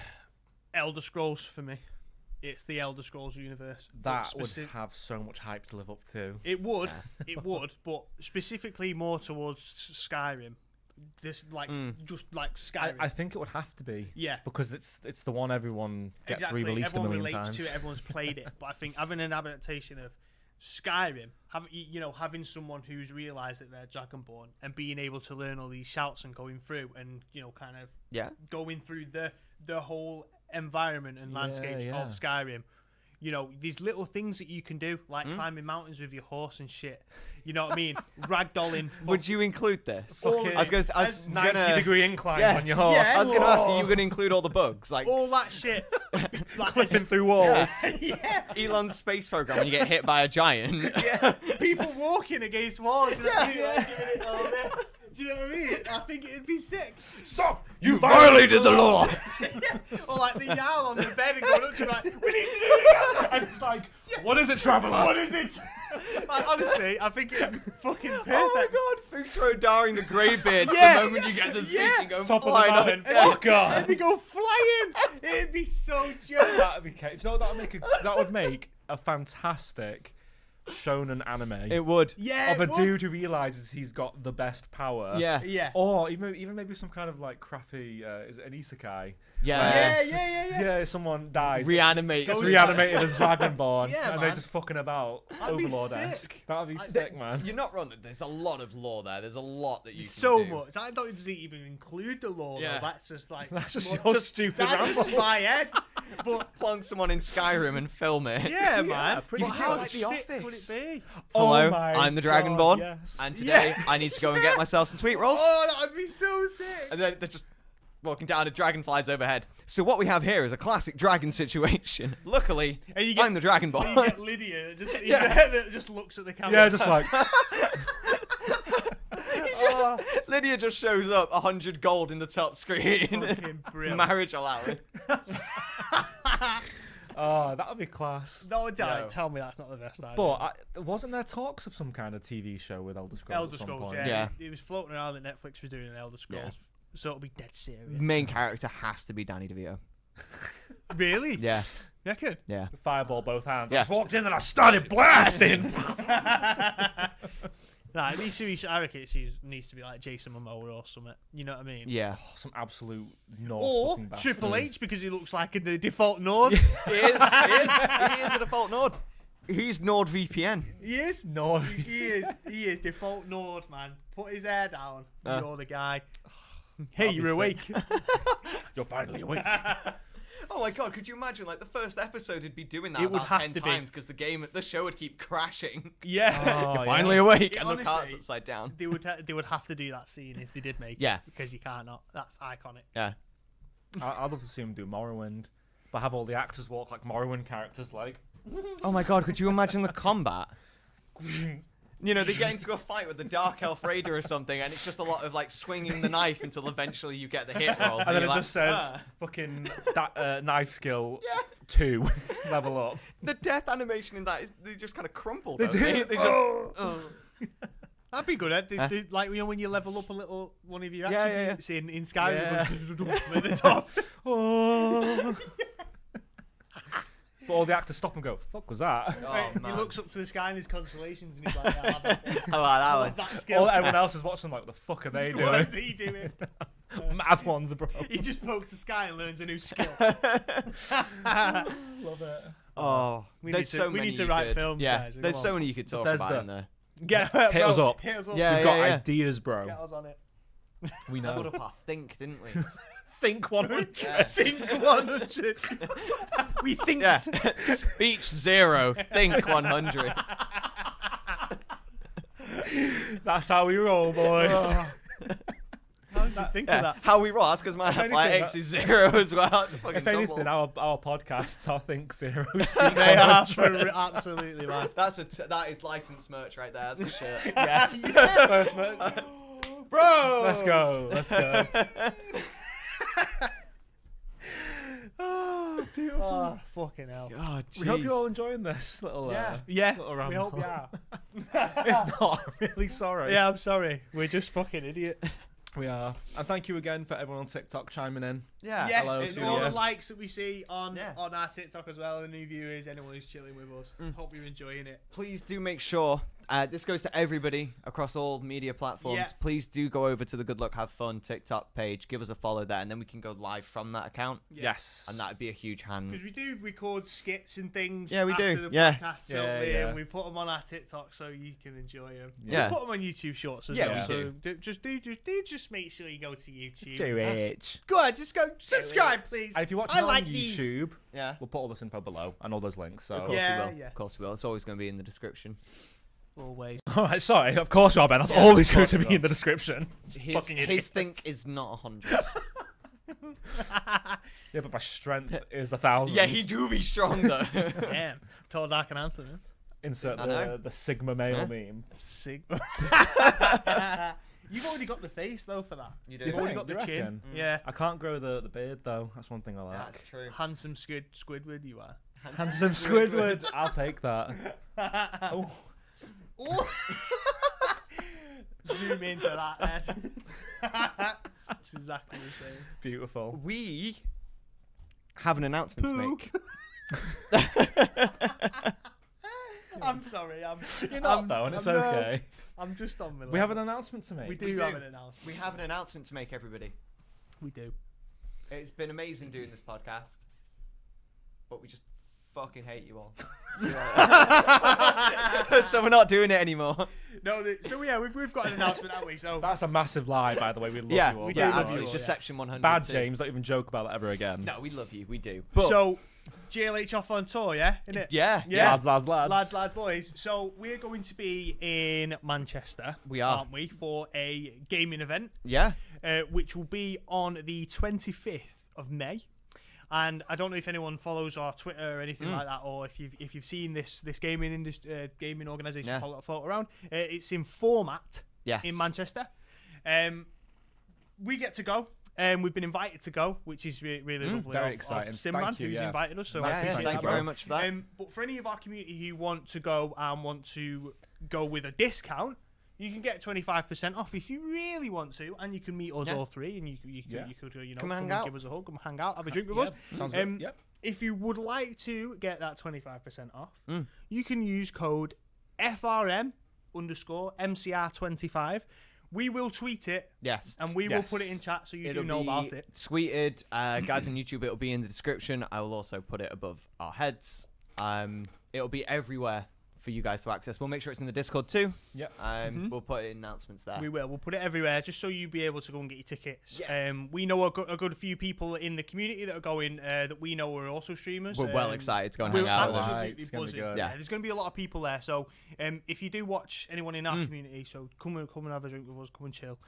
Elder Scrolls for me. It's the Elder Scrolls universe. That would have so much hype to live up to. It would, but specifically more towards Skyrim. This just like Skyrim. I think it would have to be. Yeah, because it's the one everyone gets exactly. re-released Everyone a million relates times. to it. Everyone's played it, but I think having an adaptation of Skyrim, having someone who's realised that they're Dragonborn and being able to learn all these shouts and going through and kind of going through the whole environment and landscapes of Skyrim. These little things that you can do, like climbing mountains with your horse and shit. You know what I mean? Ragdolling. Would you include this? Okay. I was gonna 90-degree incline on your horse. Yeah. I was going to ask, are you going to include all the bugs? Like all that shit. Clipping through walls. Yeah. Elon's space program when you get hit by a giant. Yeah. People walking against walls. Giving it all this. Do you know what I mean? I think it'd be sick. Stop! You violated the law! Or like the Jarl on the bed and going up to him like, we need to do it together! And it's like, what is it, traveller? What is it? Like, honestly, I think it'd be fucking perfect. Oh my god, Fuxro Daring the Greybeard Yeah. the moment you get this vision going Top of the flying up. mountain. Fuck off. And they go flying! It'd be so joke. That'd be cake. Do you know what that would make a fantastic shonen anime. It would. Yeah, of a it would. dude who realizes he's got the best power. Yeah. Yeah. Or even maybe some kind of like crappy is it an isekai? Yes. Yeah, someone dies. Reanimate. Gets reanimated as Dragonborn. Yeah, and they're man. just fucking about. That'd be Overlord-esque. sick. That'd be sick, man. You're not wrong. There's a lot of lore there. There's a lot that you can So do. much. I don't even include the law. Yeah. Though. That's just like That's just small- your stupid That's just rambles. my head. But Plonk someone in Skyrim and film it. yeah, man. pretty But much. how Like The sick Office. would it be? Hello, Oh my I'm the God, Dragonborn, yes. and today I need to go and get myself some sweet rolls. Oh, that would be so sick. And then they're just walking down, a dragon flies overhead. So what we have here is a classic dragon situation. Luckily, And you get- I'm the Dragonborn. And you get Lydia that just looks at the camera. Yeah, just like. Lydia just shows up, 100 gold in the top screen. Fucking brilliant. Marriage allowance. Oh, that would be class. No, don't Yo. tell me that's not the best idea. But wasn't there talks of some kind of TV show with Elder Scrolls Elder at some Scrolls, point? yeah. Yeah. It was floating around that Netflix was doing an Elder Scrolls. So it'll be dead serious. Main character has to be Danny DeVito. Really? Yeah, You reckon? yeah. Fireball both hands. Yeah. I just walked in and I started blasting. Nah, it needs to be, I reckon it needs to be like Jason Momoa or something. You know what I mean? Yeah. Some absolute Or Norse-looking bastard. Triple H because he looks like the default Nord. He is a default Nord. He's NordVPN. He is. Nord. He is default Nord, man. Put his hair down. You're the guy. Hey, That'd be you're awake. You're finally awake. Oh my god, could you imagine, like, the first episode would be doing that It would about have 10 to be. times because the show would keep crashing. Yeah. Oh, Finally yeah. awake, Yeah, and the cart's honestly, upside down. They would have to do that scene if they did make Yeah. it. Because you can't not. That's iconic. Yeah. I'd love to see him do Morrowind, but have all the actors walk like Morrowind characters, like. Oh my god, could you imagine the combat? You know, they get into a fight with the Dark Elf Raider or something, and it's just a lot of, like, swinging the knife until eventually you get the hit roll. And then it you're like, just says, "Ah." fucking knife skill Yeah. 2, level up. The death animation in that is, they just kind of crumple, They don't do. They just, oh. That'd be good. Like, when you level up a little one of your Yeah, attributes in Skyrim Yeah. at the top. Oh. But all the actors stop and go, fuck was that? Oh, He man. looks up to the sky in his constellations and he's like, yeah, I love that one. I like I that love one. that skill. All everyone else is watching like, what the fuck are they What doing? is he doing? Mad ones, bro. He just pokes the sky and learns a new skill. Love it. We need to write films. Yeah, guys. there's so many you could talk about in there. Hit us up. Hit us up. Yeah, We've got ideas, bro. Get us on it. We know. Put up our think, didn't we? Think 100. Think 100. We think. Yeah. Speech 0. Think 100. That's how we roll, boys. How did you think of that? How we roll? That's because my athletics is 0 as well. If anything, our podcasts are Think 0. They are absolutely mad. That is licensed merch right there. That's a shirt. Yes. First merch. Bro! Let's go. Oh, beautiful. Oh, fucking hell. Oh, we hope you're all enjoying this little little ramble. We hope you are. It's not. I'm really sorry. Yeah, I'm sorry. We're just fucking idiots. We are. And thank you again for everyone on TikTok chiming in. Yeah. Yes, Hello it's to all you. the likes that we see on our TikTok as well, the new viewers, anyone who's chilling with us. Hope you're enjoying it. Please do make sure, this goes to everybody across all media platforms. Yeah. Please do go over to the Good Luck Have Fun TikTok page. Give us a follow there, and then we can go live from that account. Yeah. Yes. And that'd be a huge hand. Because we do record skits and things Yeah, we after do. the Yeah. podcast, Yeah. we put them on our TikTok so you can enjoy them. Yeah. We put them on YouTube Shorts as Yeah, well. we So just make sure you go to YouTube. Do it. Go on, just go subscribe, please. And if you're watching I on like these. YouTube, Yeah. we'll put all this info below and all those links. So. Of course Yeah, we will. yeah. Of course we will. It's always going to be in the description. Always. All right, sorry. Of course, Ben. That's Yeah, always of going course to we be will. in the description. Fucking His idiots. think is not 100. Yeah, but my strength is 1,000. Yeah, he do be strong though. Damn. Told I can answer this. Insert I know. the Sigma male meme. Sigma. You've already got the face though for that. You do. You've already think? got the You chin. reckon? Yeah. I can't grow the beard though. That's one thing I like. That's true. Handsome Squidward you are. Handsome Squidward. I'll take that. Oh. Ooh. Zoom into that head. That's exactly the same. Beautiful. We have an announcement to Poo. make. I'm sorry. You're not though, and it's I'm, okay. I'm just on my We have an announcement to make. We do We do. have an announcement. We have an announcement to make, everybody. We do. It's been amazing doing this podcast, but we just fucking hate you all. So we're not doing it anymore. No, so yeah, we've got an announcement, haven't we? So That's a massive lie, by the way. We love Yeah, you all. we do yeah, love absolutely. you all, Deception 100. Bad too. James, don't even joke about that ever again. No, we love you. We do. But so GLHF on tour, yeah, innit? yeah, Yeah. Lads. Boys. So we're going to be in Manchester. We are. Aren't we? For a gaming event, yeah. which will be on the 25th of May. And I don't know if anyone follows our Twitter or anything like that, or if you've seen this gaming gaming organisation float around. It's in Format in Manchester. We get to go. We've been invited to go, which is really lovely. Very exciting. Simran, Thank you, who's yeah. invited us. So Yeah, I appreciate thank that, you very much for that. But for any of our community who want to go and want to go with a discount, you can get 25% off if you really want to, and you can meet us all three, and you could Come hang and out. give us a hug, come hang out, have a drink with us. Sounds good. Yep. If you would like to get that 25% off, you can use code FRM_MCR25. We will tweet it. Yes. And we will put it in chat so you do know about it. Tweeted, guys on YouTube. It'll be in the description. I will also put it above our heads. It'll be everywhere for you guys to access. We'll make sure it's in the Discord too. Yep. We'll put in announcements there. We will. We'll put it everywhere just so you'll be able to go and get your tickets. Yeah. We know a good few people in the community that are going that we know are also streamers. We're well excited to go and We're hang out. absolutely It's gonna be buzzing. good. Yeah, there's going to be a lot of people there. So if you do watch anyone in our community, so come and have a drink with us, come and chill.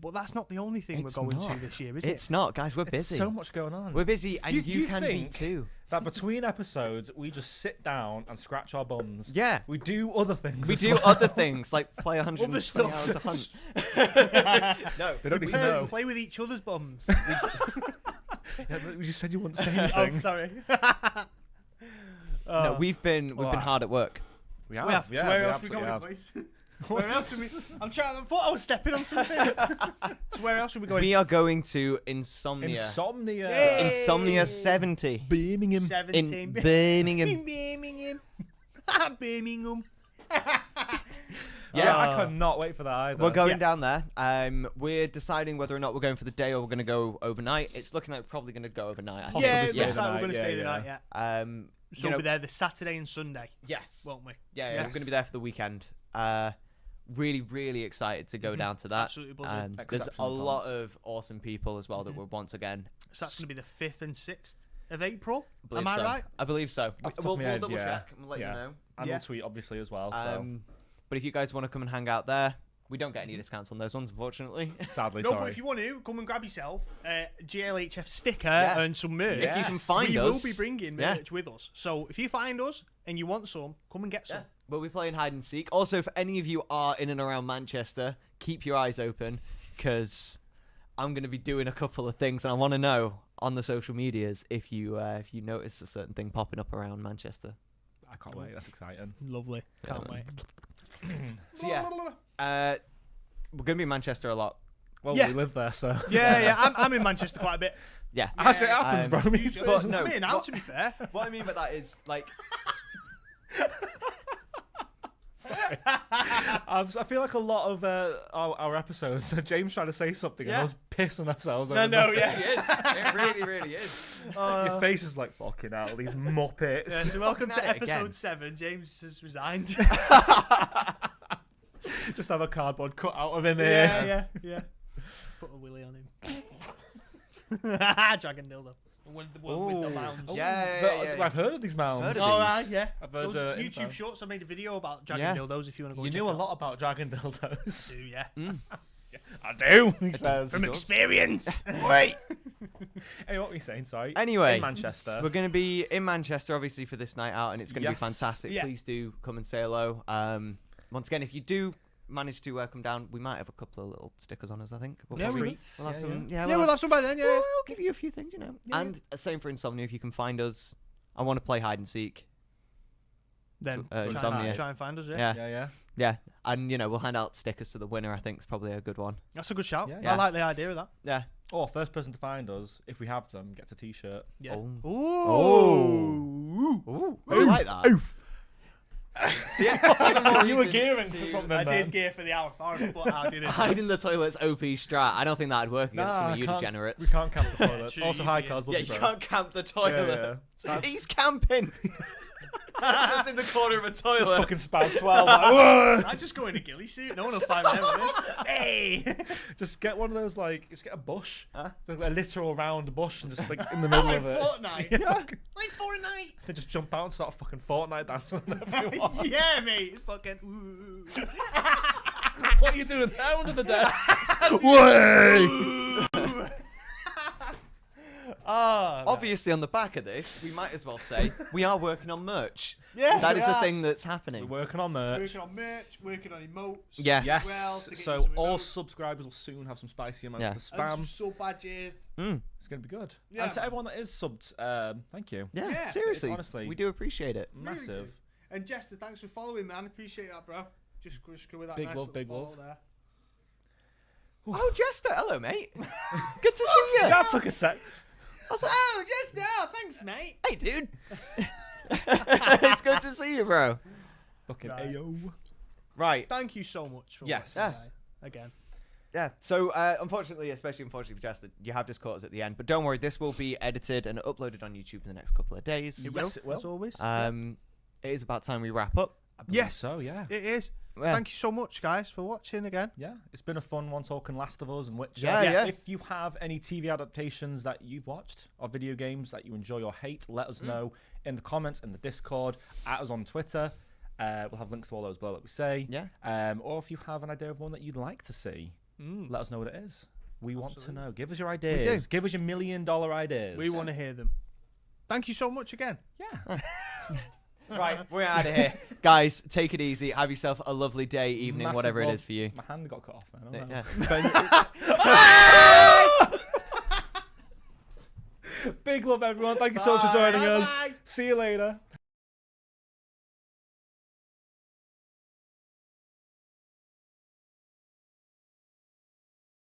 But that's not the only thing It's we're going not. to this year, is it? It's not, guys. We're busy. So much going on. We're busy, and Do you you can be think too. that between episodes we just sit down and scratch our bums? Yeah. We do other things. We as do well. other things like play 120 stuff. hours a hunt. No, They don't even know. Play with each other's bums. Yeah, you just said you wouldn't say anything. Oh, sorry. no, we've been hard at work. We have. So Yeah, where we else are we absolutely going, have. boys? Where else are we? I thought I was stepping on something. So where else are we going? We are going to Insomnia. Insomnia. Yay! Insomnia 70 Birmingham. 17. in Birmingham. Birmingham. Birmingham. Yeah, I cannot wait for that either. We're going down there. We're deciding whether or not we're going for the day or we're going to go overnight. It's looking like we're probably going to go overnight. Yeah, it looks like we're going to stay the night. Yeah. So we'll be there the Saturday and Sunday. Yes. Won't we? Yeah, we're going to be there for the weekend. Really, really excited to go down to that. Absolutely buzzing. There's a lot of awesome people as well that we're once again. So that's going to be the 5th and 6th of April. Am I right? I believe so. We'll double check and we'll let you know. And we'll tweet obviously as well. So. But if you guys want to come and hang out there, we don't get any discounts on those ones, unfortunately. Sadly, but if you want to, come and grab yourself a GLHF sticker and some merch. If you can find us. We will be bringing merch with us. So if you find us and you want some, come and get some. We'll be playing hide and seek. Also, if any of you are in and around Manchester, keep your eyes open because I'm going to be doing a couple of things, and I want to know on the social medias if you notice a certain thing popping up around Manchester. I can't wait. That's exciting. Lovely. Can't wait. So we're going to be in Manchester a lot. Well, we live there, so I'm in Manchester quite a bit. Yeah, as it happens, bro. But no, I'm in out, to be fair. What I mean by that is like. I feel like a lot of our episodes, James trying to say something and us pissing ourselves. No, it is. It really, really is. Your face is like fucking out. These muppets. Yeah, so welcome to episode 7. James has resigned. Just have a cardboard cut out of him here. Yeah. Put a willy on him. Dragon dildo. With the mounds. I've heard of these mounds. Yeah. I've heard YouTube shorts. I made a video about dragon dildos. If you want to go, you knew a lot about dragon dildos. I do, yeah. I do. He says from experience. Wait. Anyway, what were you saying? Sorry. Anyway, in Manchester. We're going to be in Manchester, obviously, for this night out, and it's going to be fantastic. Yeah. Please do come and say hello. Once again, if you do manage to come down, we might have a couple of little stickers on us, I think. We'll have some. We'll have some by then. Yeah, we'll give you a few things, And same for Insomnia. If you can find us, I want to play hide and seek. Then Insomnia. try and find us. Yeah. And we'll hand out stickers to the winner. I think is probably a good one. That's a good shout. Yeah. I like the idea of that. Yeah. Or first person to find us, if we have them, gets a T-shirt. Yeah. Ooh. I like that. Oof. So yeah, you were gearing for something. I did gear for the hour, but I didn't. Hide in the toilet's OP strat. I don't think that'd work against some of you degenerates. We can't camp the toilets. True, also, high cars. You can't camp the toilet. Yeah. He's camping. Just in the corner of a toilet. Just fucking spouse 12. Like, I just go in a ghillie suit. No one will find me. Hey. Just get one of those just get a bush, a literal round bush, and just in the middle of it. Fortnite. Like Fortnite. They just jump out and start fucking Fortnite dancing on everyone. Yeah, mate. Fucking. What are you doing there under the desk? Way. Obviously, on the back of this, we might as well say we are working on merch. Yeah, that is a thing that's happening. We're working on merch. Working on emotes. Yes. Well, so all subscribers will soon have some spicy amounts to spam. And some sub badges. It's going to be good. Yeah. And to everyone that is subbed, thank you. Yeah, seriously. Honestly, we do appreciate it. Massive. Really. And Jester, thanks for following, man. Appreciate that, bro. Just go with that big nice love, big follow love. there. Oh, Jester, hello, mate. Good to see you. That took a sec. I was like, oh, Jester, thanks, mate. Hey, dude. It's good to see you, bro. Fucking AO. Right. Thank you so much for watching, again. Yeah, so unfortunately for Jester, you have just caught us at the end. But don't worry, this will be edited and uploaded on YouTube in the next couple of days. It will, as always. It is about time we wrap up. Yes, so yeah. It is. Yeah. Thank you so much, guys, for watching again. Yeah, it's been a fun one talking Last of Us and Witcher. Yeah. If you have any TV adaptations that you've watched or video games that you enjoy or hate, let us know in the comments in the Discord, at us on Twitter. We'll have links to all those below, like we say. Yeah. Or if you have an idea of one that you'd like to see, let us know what it is. We want to know. Give us your ideas. Give us your $1 million ideas. We want to hear them. Thank you so much again. Yeah. Right, we're out of here. Guys, take it easy. Have yourself a lovely day, evening, Massive whatever love. it is for you. My hand got cut off then. Yeah. Big love, everyone. Thank you so much for joining us. See you later.